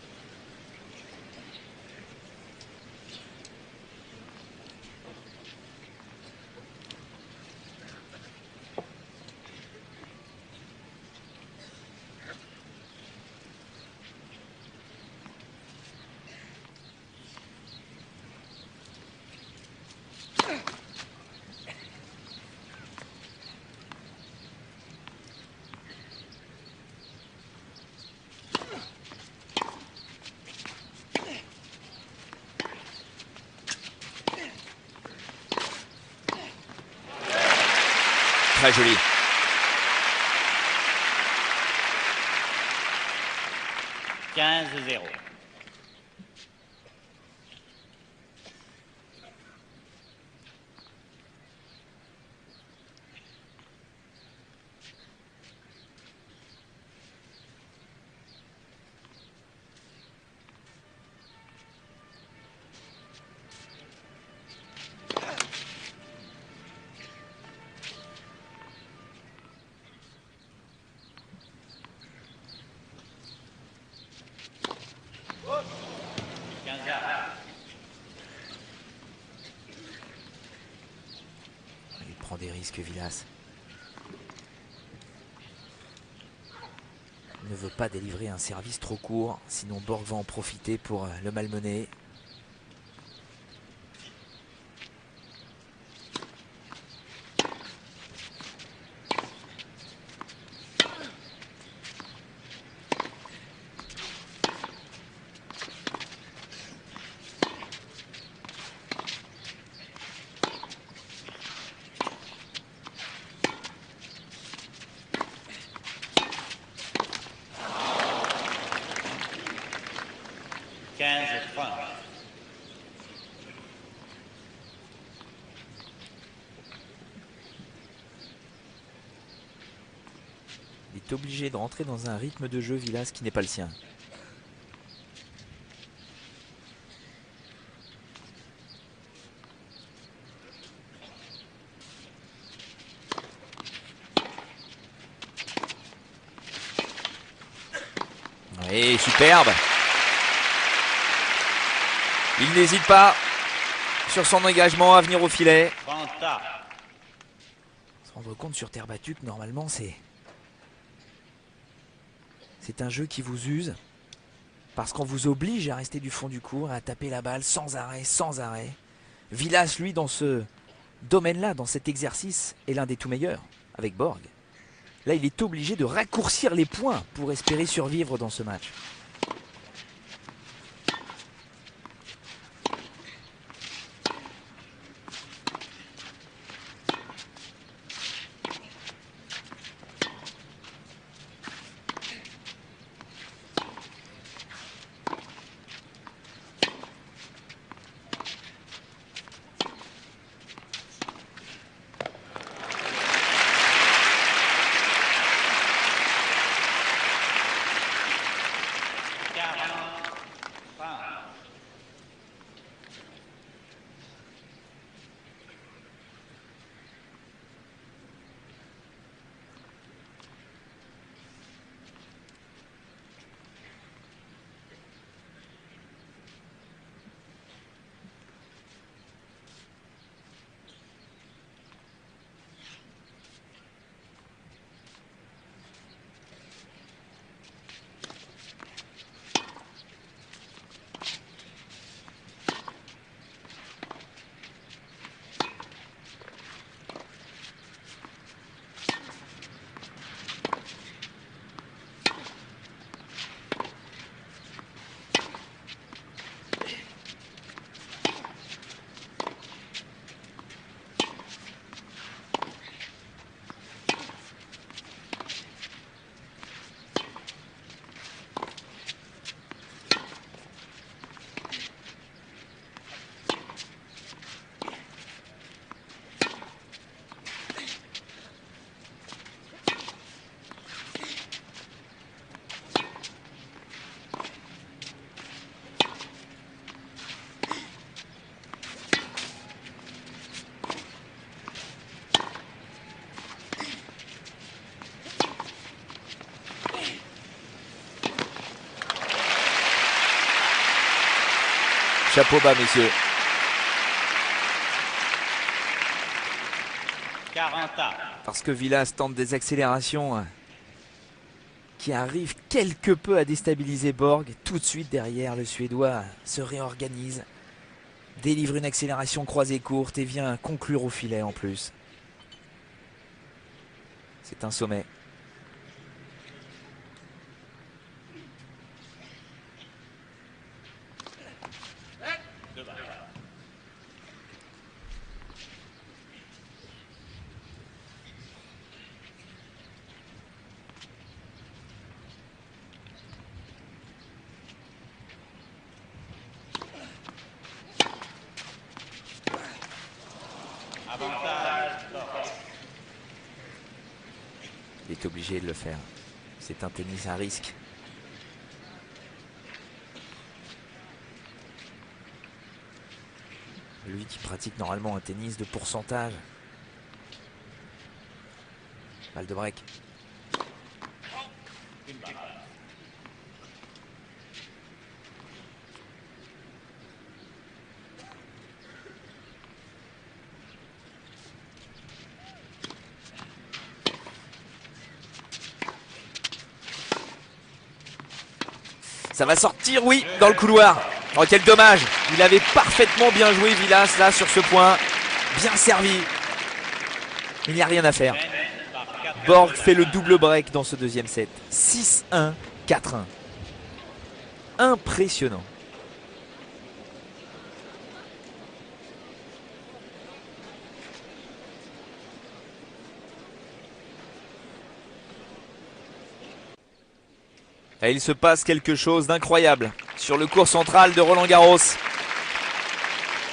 Très joli. Quinze zéro. Il prend des risques, Vilas. Il ne veut pas délivrer un service trop court, sinon Borg va en profiter pour le malmener. Il est obligé de rentrer dans un rythme de jeu, Vilas, qui n'est pas le sien. Et superbe. Il n'hésite pas sur son engagement à venir au filet. Vanta. Se rendre compte sur terre battue que normalement c'est un jeu qui vous use. Parce qu'on vous oblige à rester du fond du court, à taper la balle sans arrêt, sans arrêt. Vilas, lui, dans ce domaine-là, dans cet exercice, est l'un des tout meilleurs, avec Borg. Là, il est obligé de raccourcir les points pour espérer survivre dans ce match. Chapeau bas, messieurs. 40. Parce que Vilas tente des accélérations qui arrivent quelque peu à déstabiliser Borg. Tout de suite derrière, le Suédois se réorganise, délivre une accélération croisée courte et vient conclure au filet en plus. C'est un sommet. Il est obligé de le faire. C'est un tennis à risque. Lui qui pratique normalement un tennis de pourcentage. Balle de break. Ça va sortir, oui, dans le couloir. Oh, quel dommage. Il avait parfaitement bien joué, Vilas, là, sur ce point. Bien servi. Il n'y a rien à faire. Borg fait le double break dans ce deuxième set. 6-1, 4-1. Impressionnant. Et il se passe quelque chose d'incroyable sur le court central de Roland-Garros.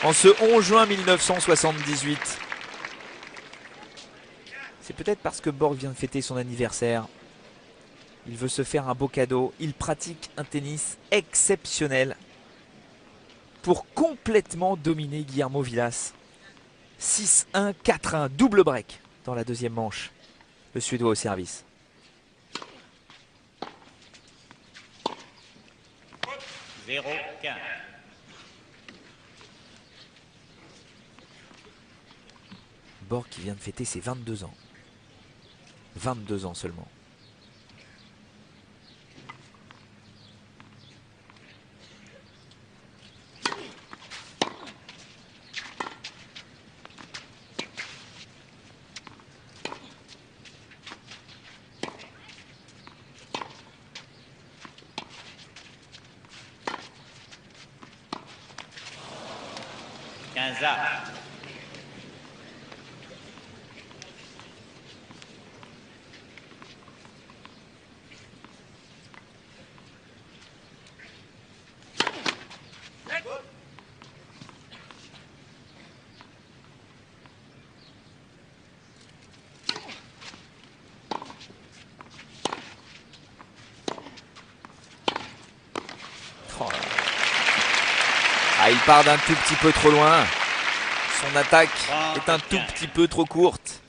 En ce 11 juin 1978. C'est peut-être parce que Borg vient de fêter son anniversaire. Il veut se faire un beau cadeau. Il pratique un tennis exceptionnel pour complètement dominer Guillermo Vilas. 6-1, 4-1, double break dans la deuxième manche. Le Suédois au service. 0-15. Borg qui vient de fêter ses 22 ans. 22 ans seulement. Quinze. Oh là là. Ah, il part d'un tout petit peu trop loin. Son attaque est un tout petit peu trop courte.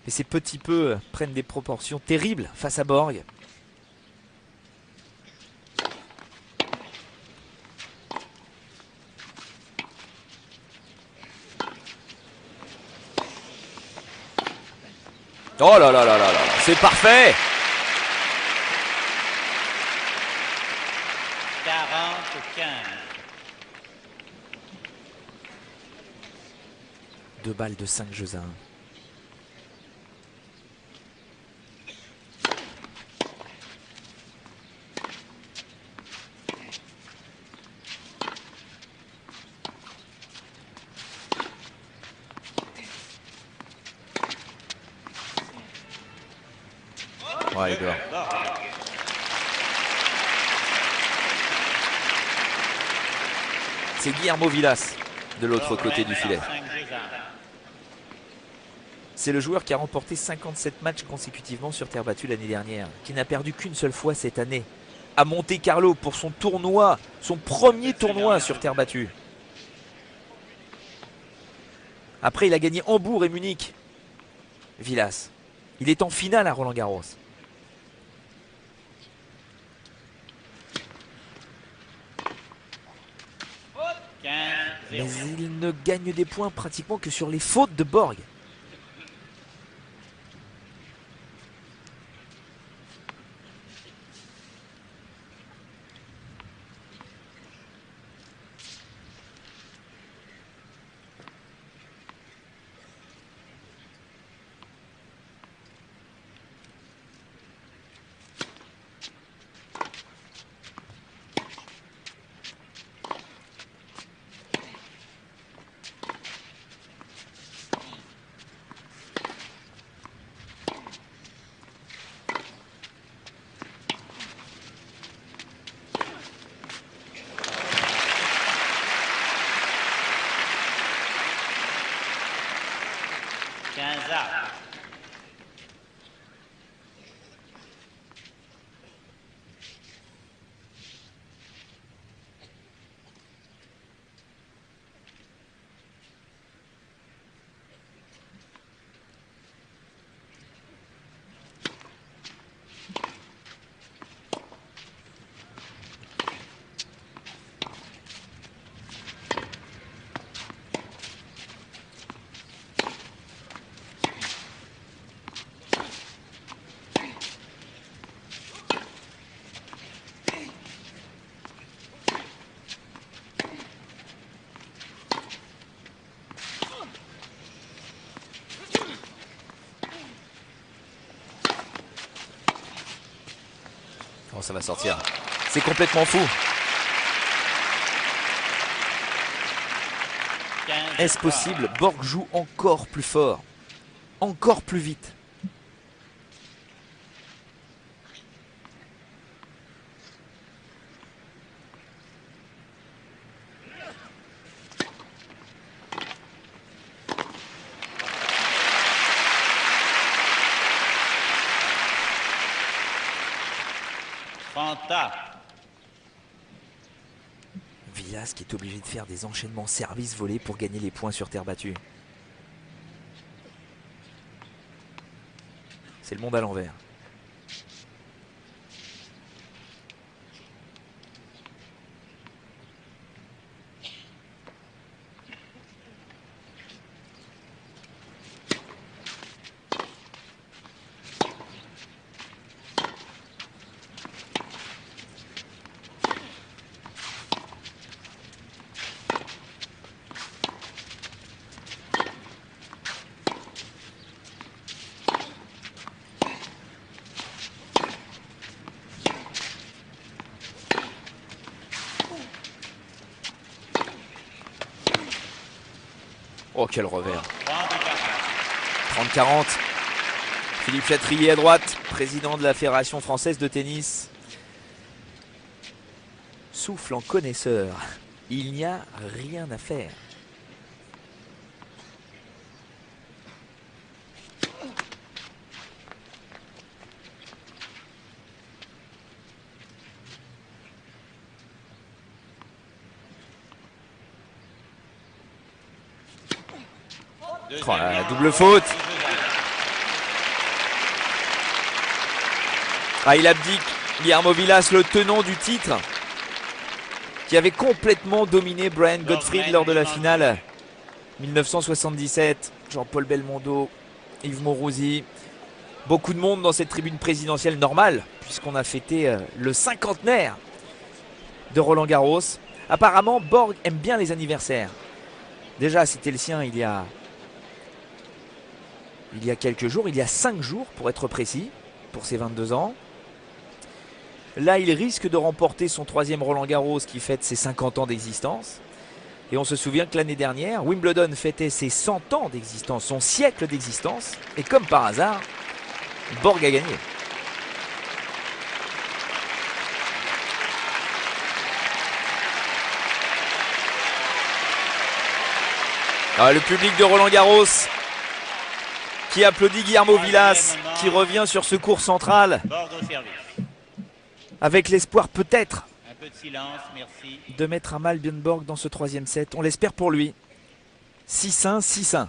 Et ces petits peu prennent des proportions terribles face à Borg. Oh là là là là là, c'est parfait! 40-15. 2 balles de 5 jeux à 1. Ouais, il dort. C'est Guillermo Vilas de l'autre côté du filet. C'est le joueur qui a remporté 57 matchs consécutivement sur terre battue l'année dernière, qui n'a perdu qu'une seule fois cette année, à Monte Carlo pour son tournoi, son premier tournoi sur terre battue. Après, il a gagné Hambourg et Munich. Vilas. Il est en finale à Roland-Garros. Mais il ne gagne des points pratiquement que sur les fautes de Borg. Oh, ça va sortir. C'est complètement fou. Est-ce possible? Borg joue encore plus fort. Encore plus vite. Vilas qui est obligé de faire des enchaînements service-volés pour gagner les points sur terre battue. C'est le monde à l'envers. Oh, quel revers. 30-40. 30-40. Philippe Chatrier à droite, président de la Fédération française de tennis. Souffle en connaisseur. Il n'y a rien à faire. Oh, la double faute. Ah, il abdique. Guillermo Vilas, le tenant du titre, qui avait complètement dominé Brian Gottfried lors de la finale 1977. Jean-Paul Belmondo, Yves Mourouzi. Beaucoup de monde dans cette tribune présidentielle normale, puisqu'on a fêté le cinquantenaire de Roland Garros. Apparemment, Borg aime bien les anniversaires. Déjà, c'était le sien il y a quelques jours, il y a 5 jours pour être précis, pour ses 22 ans. Là, il risque de remporter son 3e Roland Garros qui fête ses 50 ans d'existence. Et on se souvient que l'année dernière, Wimbledon fêtait ses 100 ans d'existence, son siècle d'existence. Et comme par hasard, Borg a gagné. Ah, le public de Roland Garros qui applaudit Guillermo Vilas, qui revient sur ce court central. Borg au service. Avec l'espoir peut-être Un peu de silence, merci. de mettre à mal Björn Borg dans ce 3e set. On l'espère pour lui. 6-1, 6-1.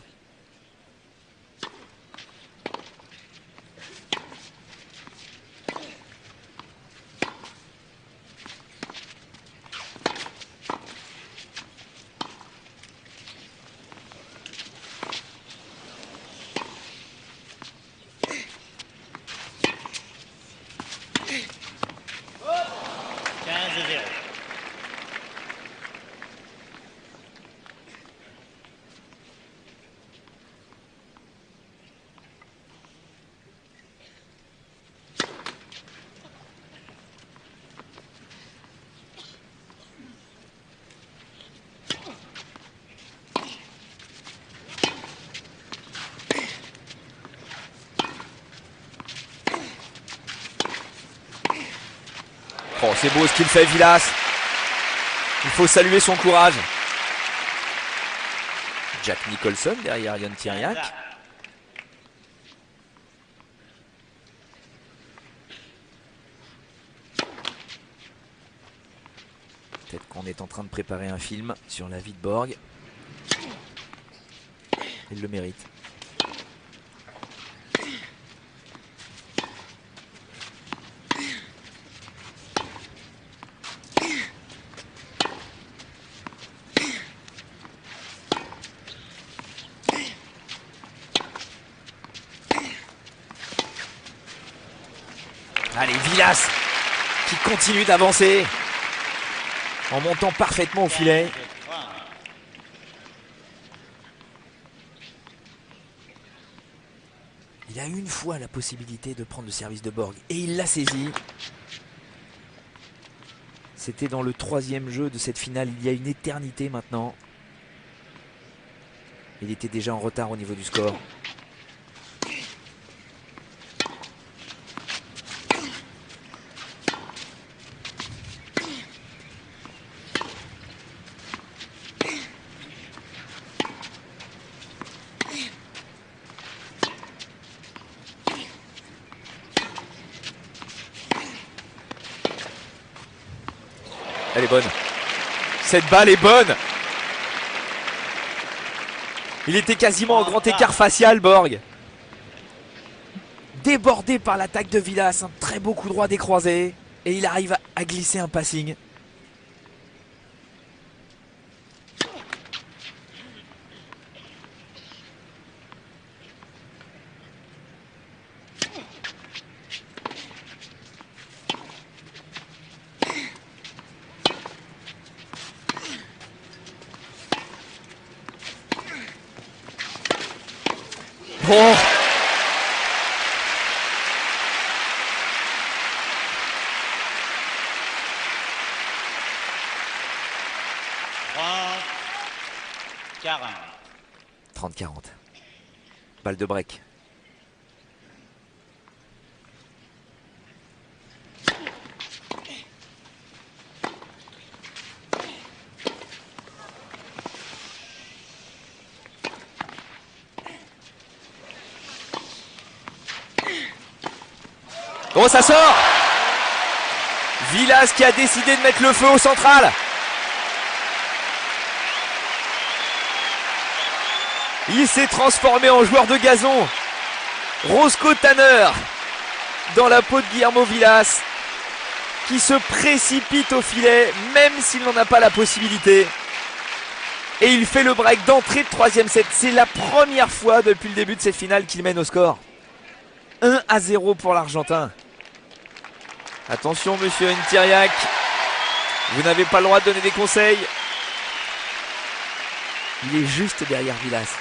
Oh, c'est beau ce qu'il fait, Vilas. Il faut saluer son courage. Jack Nicholson derrière Ion Tiriac. Peut-être qu'on est en train de préparer un film sur la vie de Borg. Il le mérite. Allez, Vilas qui continue d'avancer en montant parfaitement au filet. Il a une fois la possibilité de prendre le service de Borg et il l'a saisi. C'était dans le 3e jeu de cette finale il y a une éternité maintenant. Il était déjà en retard au niveau du score. Elle est bonne. Cette balle est bonne. Il était quasiment en grand écart facial, Borg. Débordé par l'attaque de Vilas. Un très beau coup droit décroisé. Et il arrive à glisser un passing. Bon. 30-40. Balle de break. Oh, ça sort! Vilas qui a décidé de mettre le feu au central. Il s'est transformé en joueur de gazon. Roscoe Tanner dans la peau de Guillermo Vilas qui se précipite au filet même s'il n'en a pas la possibilité. Et il fait le break d'entrée de troisième set. C'est la première fois depuis le début de cette finale qu'il mène au score. 1-0 pour l'Argentin. Attention monsieur Ntiriac, vous n'avez pas le droit de donner des conseils. Il est juste derrière Vilas.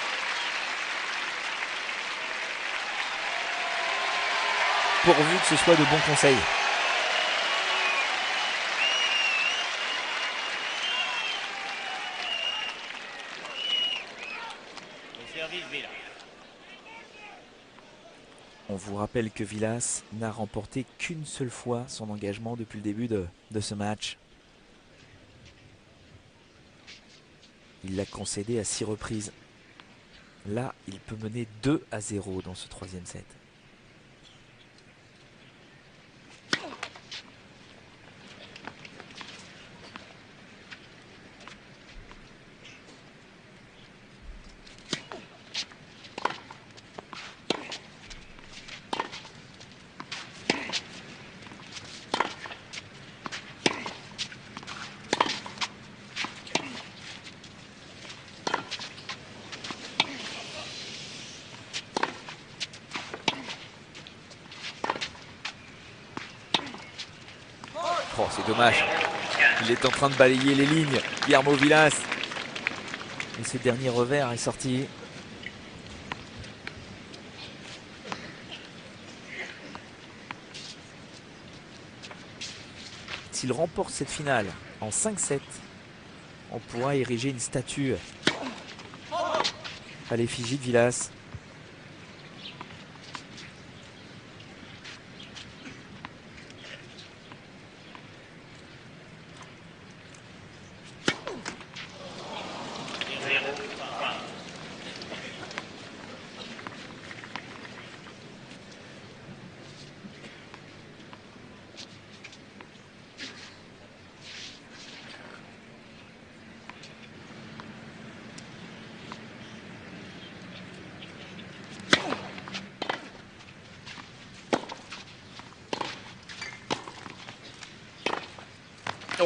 Pourvu que ce soit de bons conseils. Le service Vilas. On vous rappelle que Vilas n'a remporté qu'une seule fois son engagement depuis le début de ce match. Il l'a concédé à 6 reprises. Là, il peut mener 2-0 dans ce troisième set. Oh, c'est dommage. Il est en train de balayer les lignes. Guillermo Vilas. Et ce dernier revers est sorti. S'il remporte cette finale en 5-7, on pourra ériger une statue à l'effigie de Vilas.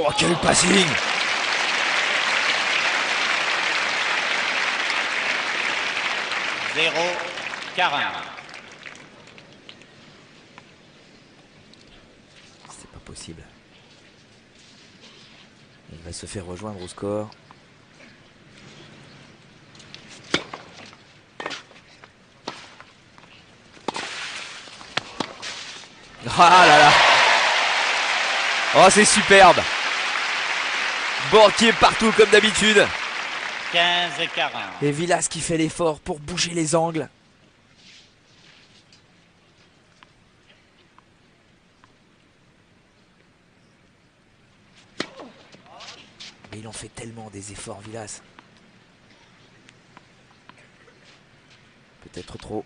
Oh, quel passing! Zéro, 40. C'est pas possible. Il va se faire rejoindre au score. Ah là là! Oh, c'est superbe! Borg qui est partout comme d'habitude. 15-40. Et Vilas qui fait l'effort pour bouger les angles. Mais il en fait tellement des efforts, Vilas. Peut-être trop.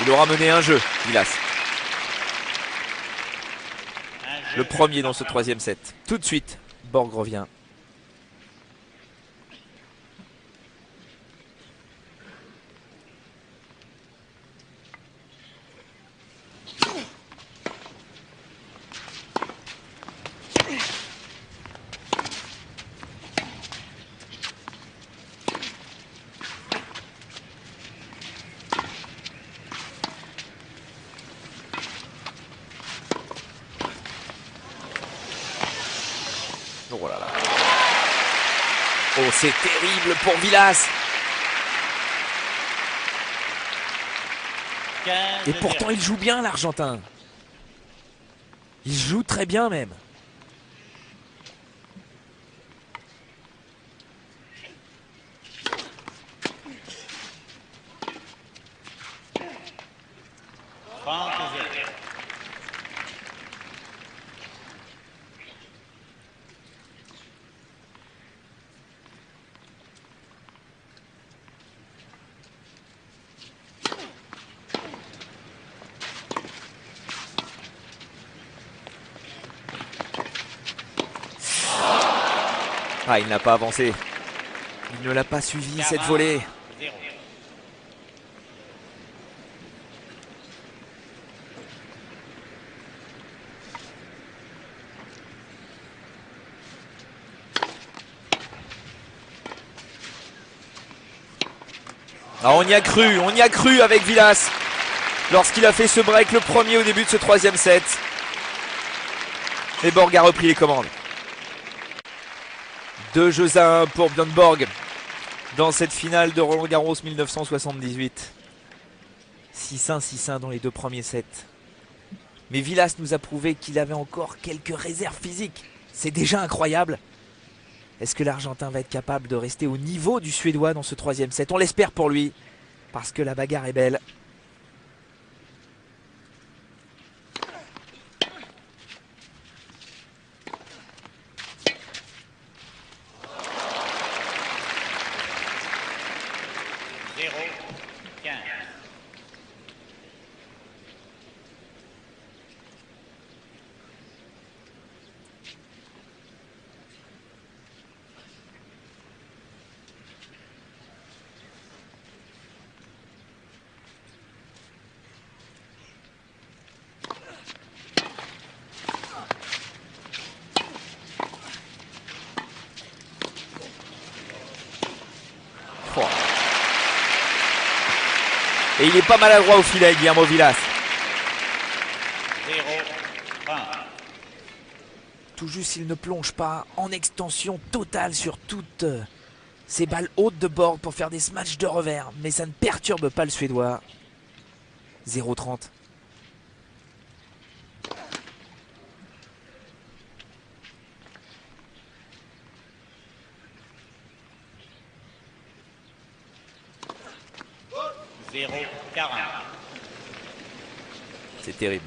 Il aura mené un jeu, Vilas. Le premier dans ce troisième set. Tout de suite, Borg revient. Oh là là. Oh, c'est terrible pour Vilas. 15 Et pourtant, il joue bien, l'Argentin. Il joue très bien, même. Ah, il n'a pas avancé. Il ne l'a pas suivi, cette volée. 0. Ah, on y a cru avec Vilas. Lorsqu'il a fait ce break, le premier au début de ce troisième set. Et Borg a repris les commandes. 2-1 pour Björn Borg dans cette finale de Roland-Garros 1978. 6-1, 6-1 dans les deux premiers sets. Mais Vilas nous a prouvé qu'il avait encore quelques réserves physiques. C'est déjà incroyable. Est-ce que l'Argentin va être capable de rester au niveau du Suédois dans ce troisième set? On l'espère pour lui, parce que la bagarre est belle. Et il est pas maladroit au filet, Guillermo Vilas. 0-1. Tout juste, il ne plonge pas en extension totale sur toutes ces balles hautes de Borg pour faire des smatchs de revers. Mais ça ne perturbe pas le Suédois. 0-30. C'est terrible.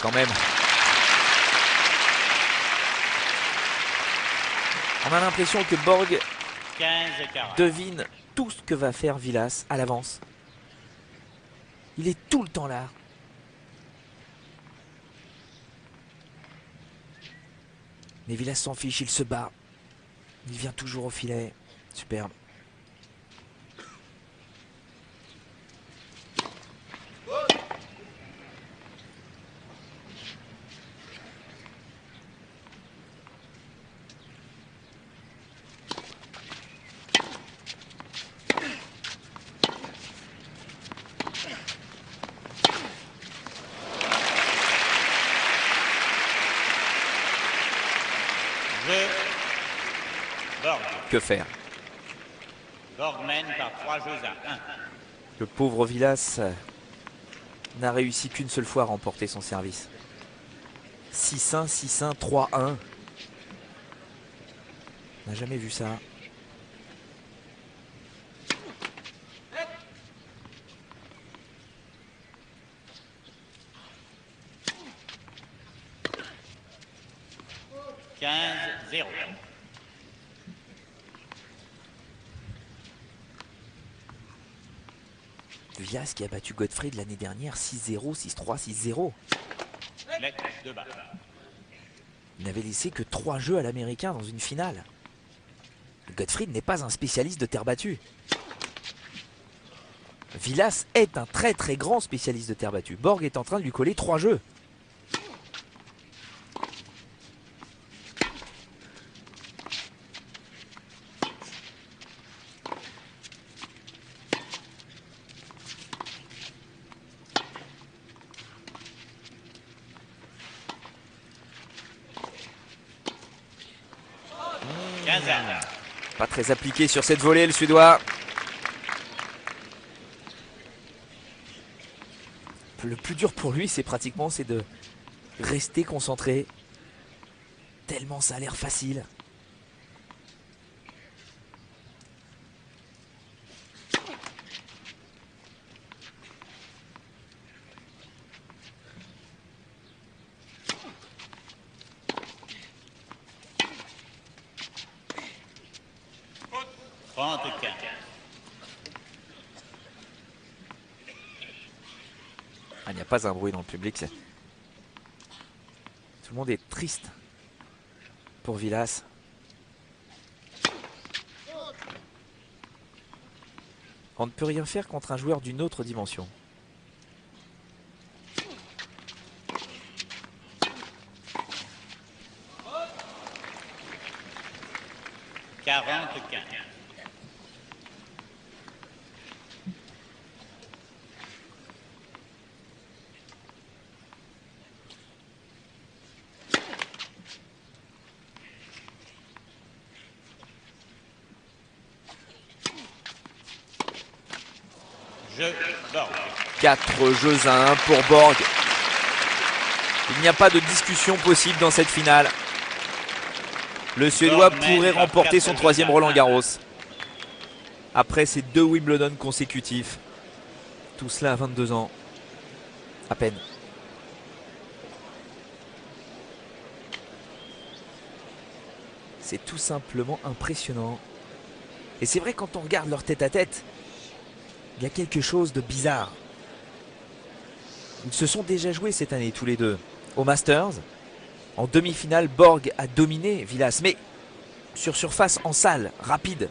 Quand même. On a l'impression que Borg 15-40. devine tout ce que va faire Vilas à l'avance. Il est tout le temps là. Mais Vilas s'en fiche, il se bat. Il vient toujours au filet. Superbe. Borg. Que faire? Borg mène par 3-1. Le pauvre Vilas n'a réussi qu'une seule fois à remporter son service. 6-1, 6-1, 3-1. On n'a jamais vu ça. Vilas qui a battu Gottfried l'année dernière 6-0, 6-3, 6-0. Lettre de bas. Il n'avait laissé que 3 jeux à l'américain dans une finale. Gottfried n'est pas un spécialiste de terre battue. Vilas est un très très grand spécialiste de terre battue. Borg est en train de lui coller 3 jeux. Pas très appliqué sur cette volée, le Suédois. Le plus dur pour lui, c'est de rester concentré. Tellement ça a l'air facile. Il n'y a pas un bruit dans le public. Tout le monde est triste pour Vilas. On ne peut rien faire contre un joueur d'une autre dimension. Jeu Borg. 4 jeux à 1 pour Borg. Il n'y a pas de discussion possible dans cette finale. Le Suédois pourrait remporter son 3e Roland-Garros. Après ses 2 Wimbledon consécutifs. Tout cela à 22 ans. À peine. C'est tout simplement impressionnant. Et c'est vrai, quand on regarde leur tête-à-tête, il y a quelque chose de bizarre. Ils se sont déjà joués cette année tous les deux au Masters. En demi-finale, Borg a dominé Vilas, mais sur surface, en salle, rapide.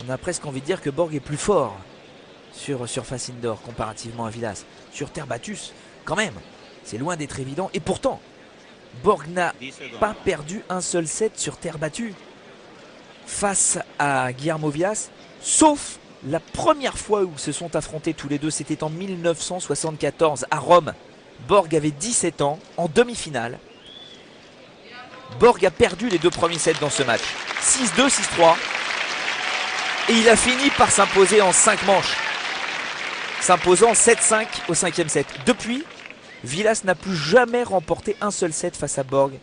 On a presque envie de dire que Borg est plus fort sur surface indoor comparativement à Vilas. Sur terre battue, quand même, c'est loin d'être évident. Et pourtant, Borg n'a pas perdu un seul set sur terre battue face à Guillermo Vilas, sauf la première fois où ils se sont affrontés tous les deux, c'était en 1974 à Rome. Borg avait 17 ans, en demi-finale. Borg a perdu les 2 premiers sets dans ce match. 6-2, 6-3. Et il a fini par s'imposer en 5 manches. S'imposant 7-5 au 5e set. Depuis, Vilas n'a plus jamais remporté un seul set face à Borg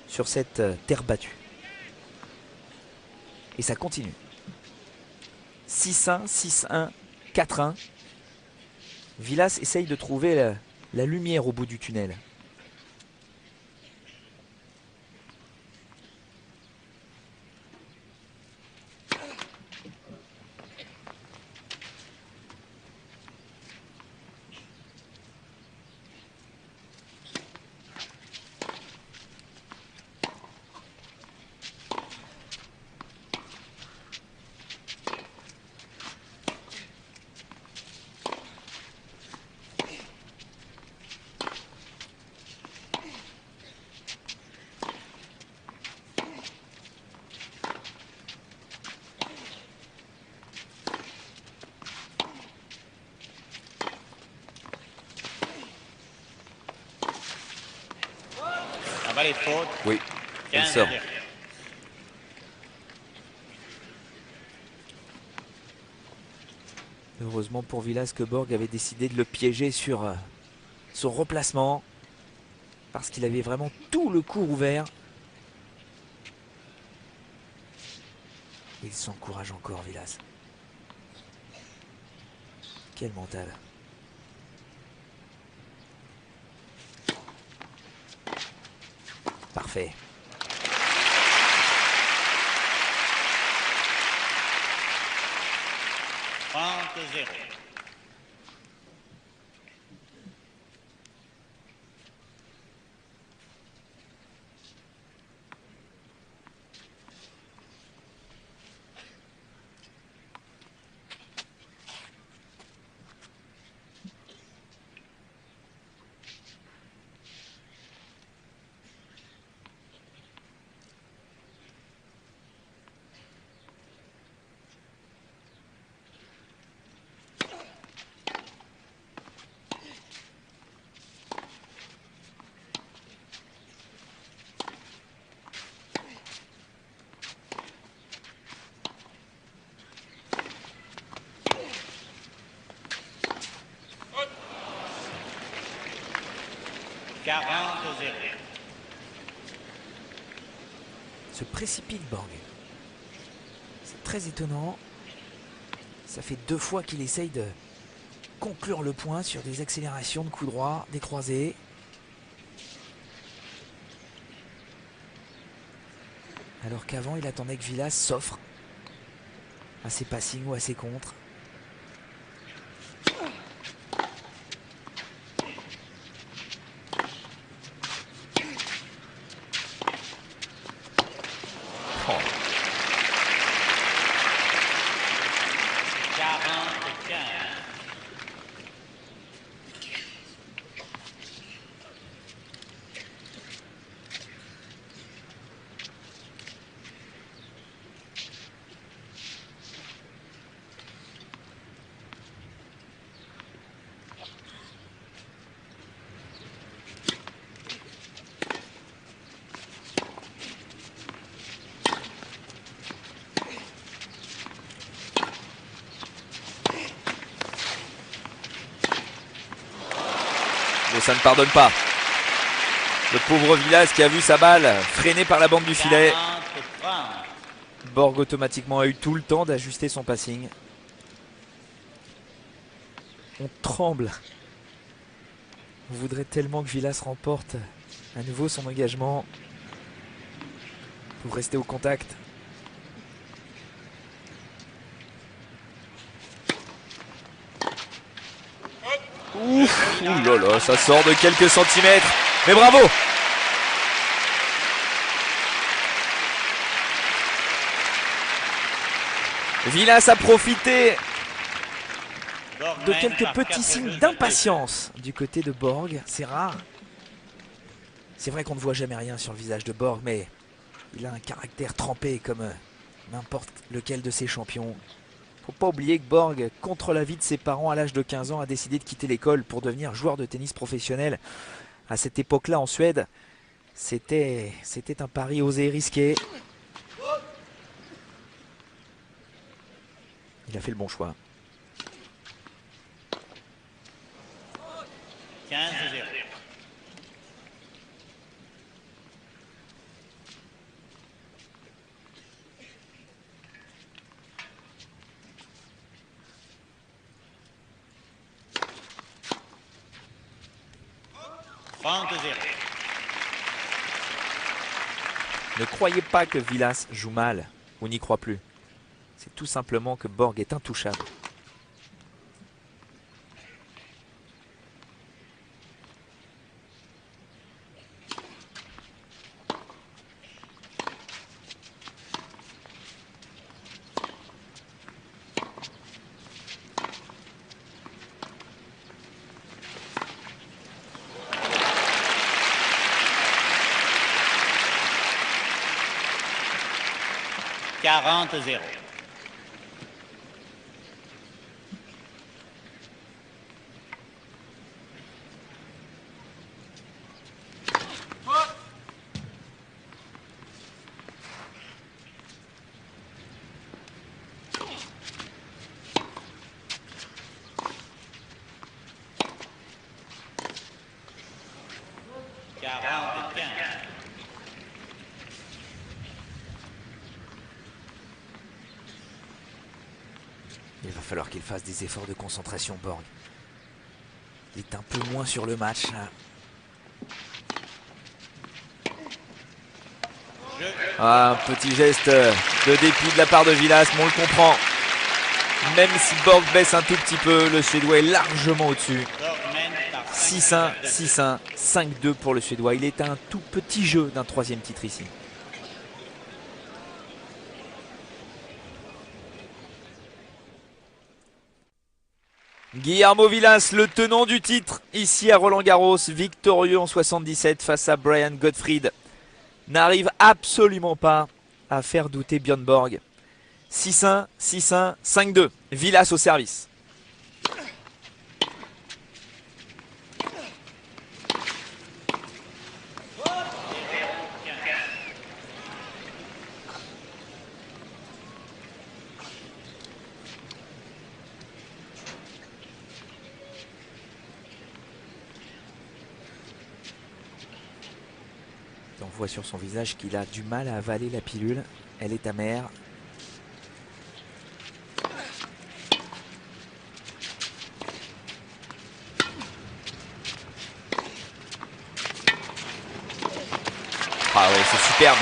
sur cette terre battue. Et ça continue. 6-1, 6-1, 4-1. Vilas essaye de trouver la lumière au bout du tunnel. Les fautes. Oui, elle sort. Heureusement pour Vilas que Borg avait décidé de le piéger sur son replacement, parce qu'il avait vraiment tout le court ouvert. Il s'encourage encore, Vilas. Quel mental. Parfait. 40-0. Se précipite Borg. C'est très étonnant. Ça fait 2 fois qu'il essaye de conclure le point sur des accélérations de coups droits, des croisés. Alors qu'avant, il attendait que Vilas s'offre à ses passings ou à ses contres. Oh. 40-15. Mais ça ne pardonne pas. Le pauvre Vilas qui a vu sa balle freinée par la bande du filet. 40-30. Borg automatiquement a eu tout le temps d'ajuster son passing. On tremble. On voudrait tellement que Vilas remporte à nouveau son engagement pour rester au contact. Ouf, ouh là là, ça sort de quelques centimètres. Mais bravo! Vilas a profité de quelques petits signes d'impatience du côté de Borg. C'est rare. C'est vrai qu'on ne voit jamais rien sur le visage de Borg, mais il a un caractère trempé comme n'importe lequel de ses champions. Faut pas oublier que Borg, contre l'avis de ses parents à l'âge de 15 ans, a décidé de quitter l'école pour devenir joueur de tennis professionnel. À cette époque-là, en Suède, c'était un pari osé et risqué. Il a fait le bon choix. 15-0. Ne croyez pas que Vilas joue mal, ou n'y croit plus. C'est tout simplement que Borg est intouchable. Quarante-0. Il va falloir qu'il fasse des efforts de concentration, Borg. Il est un peu moins sur le match. Ah, un petit geste de dépit de la part de Vilas, mais on le comprend. Même si Borg baisse un tout petit peu, le Suédois est largement au-dessus. 6-1, 6-1, 5-2 pour le Suédois. Il est un tout petit jeu d'un 3e titre ici. Guillermo Vilas, le tenant du titre, ici à Roland-Garros, victorieux en 77 face à Brian Gottfried, n'arrive absolument pas à faire douter Björn Borg. 6-1, 6-1, 5-2. Vilas au service. voit sur son visage qu'il a du mal à avaler la pilule. Elle est amère. Ah ouais, c'est superbe.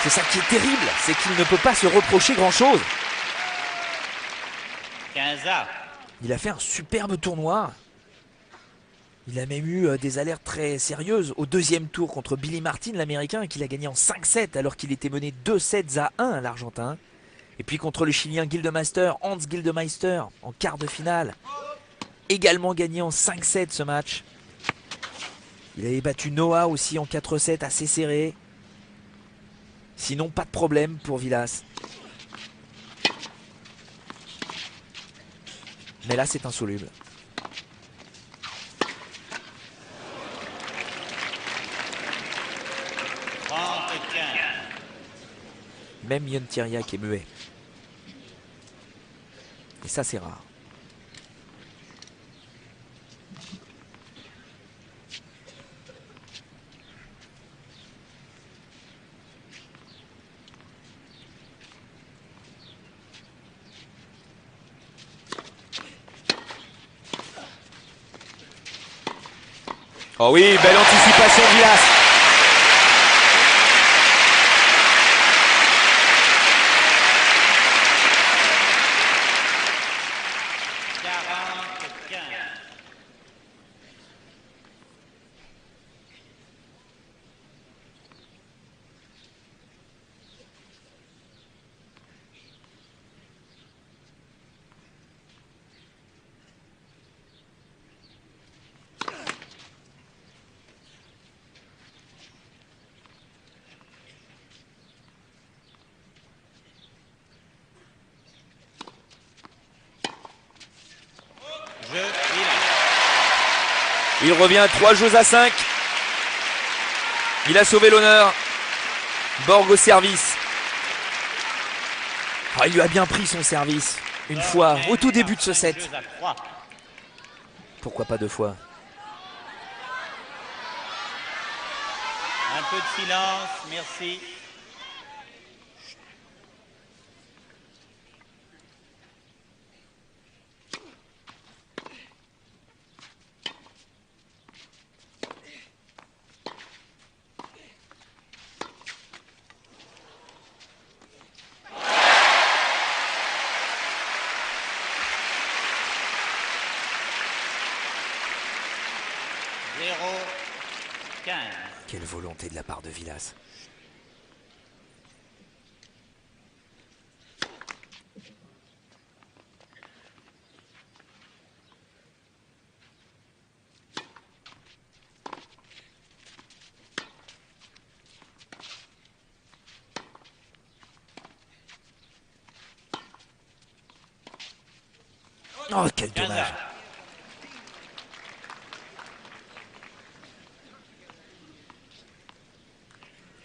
C'est ça qui est terrible, c'est qu'il ne peut pas se reprocher grand-chose. 15A. Il a fait un superbe tournoi. Il a même eu des alertes très sérieuses au deuxième tour contre Billy Martin, l'Américain, qu'il a gagné en 5-7 alors qu'il était mené 2-7-1, l'Argentin. Et puis contre le Chilien Gildemeister, Hans Gildemeister, en quart de finale. Également gagné en 5-7 ce match. Il avait battu Noah aussi en 4-7, assez serré. Sinon, pas de problème pour Vilas. Mais là, c'est insoluble. Même Yon Tiriac est muet. Et ça, c'est rare. Oh oui, belle anticipation de Vilas. Il revient à 3 jeux à 5. Il a sauvé l'honneur. Borg au service. Oh, il lui a bien pris son service. Une fois, au tout début de ce set. Pourquoi pas 2 fois? Un peu de silence, merci. Quelle volonté de la part de Vilas. Oh, quel dommage.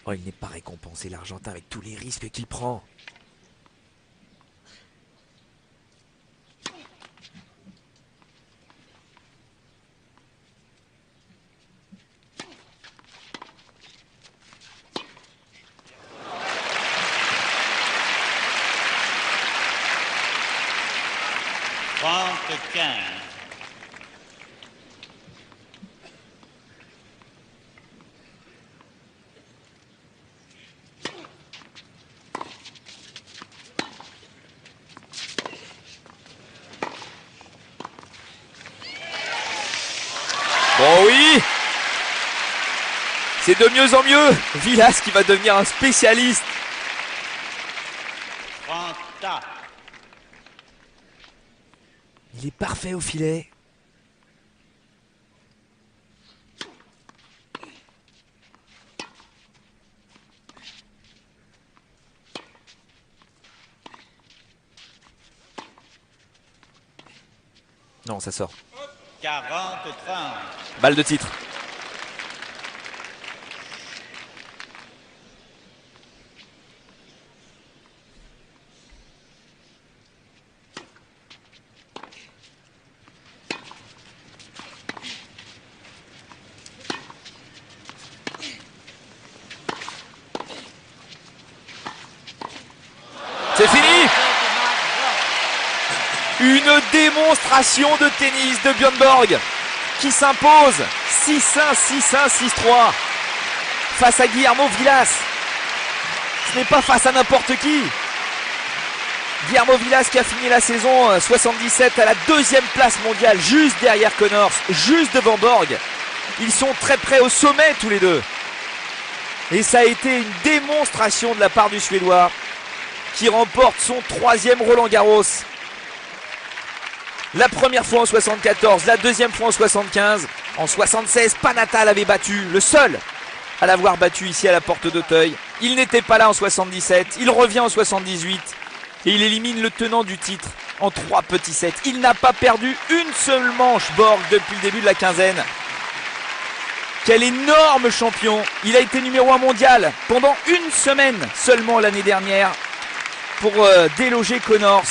Oh, il n'est pas récompensé, l'Argentin, avec tous les risques qu'il prend. Oh oui, c'est de mieux en mieux. Vilas qui va devenir un spécialiste. Il est parfait au filet. Non, ça sort. 40-30. Balle de titre. Une démonstration de tennis de Björn Borg qui s'impose 6-1, 6-1, 6-3 face à Guillermo Vilas. Ce n'est pas face à n'importe qui. Guillermo Vilas qui a fini la saison 77 à la 2e place mondiale, juste derrière Connors, juste devant Borg. Ils sont très près au sommet tous les deux. Et ça a été une démonstration de la part du Suédois qui remporte son 3e Roland-Garros. La première fois en 74, la deuxième fois en 75. En 76, Panatta l'avait battu, le seul à l'avoir battu ici à la Porte d'Auteuil. Il n'était pas là en 77, il revient en 78 et il élimine le tenant du titre en 3 petits sets. Il n'a pas perdu une seule manche, Borg, depuis le début de la quinzaine. Quel énorme champion! Il a été numéro 1 mondial pendant une semaine seulement l'année dernière pour déloger Connors.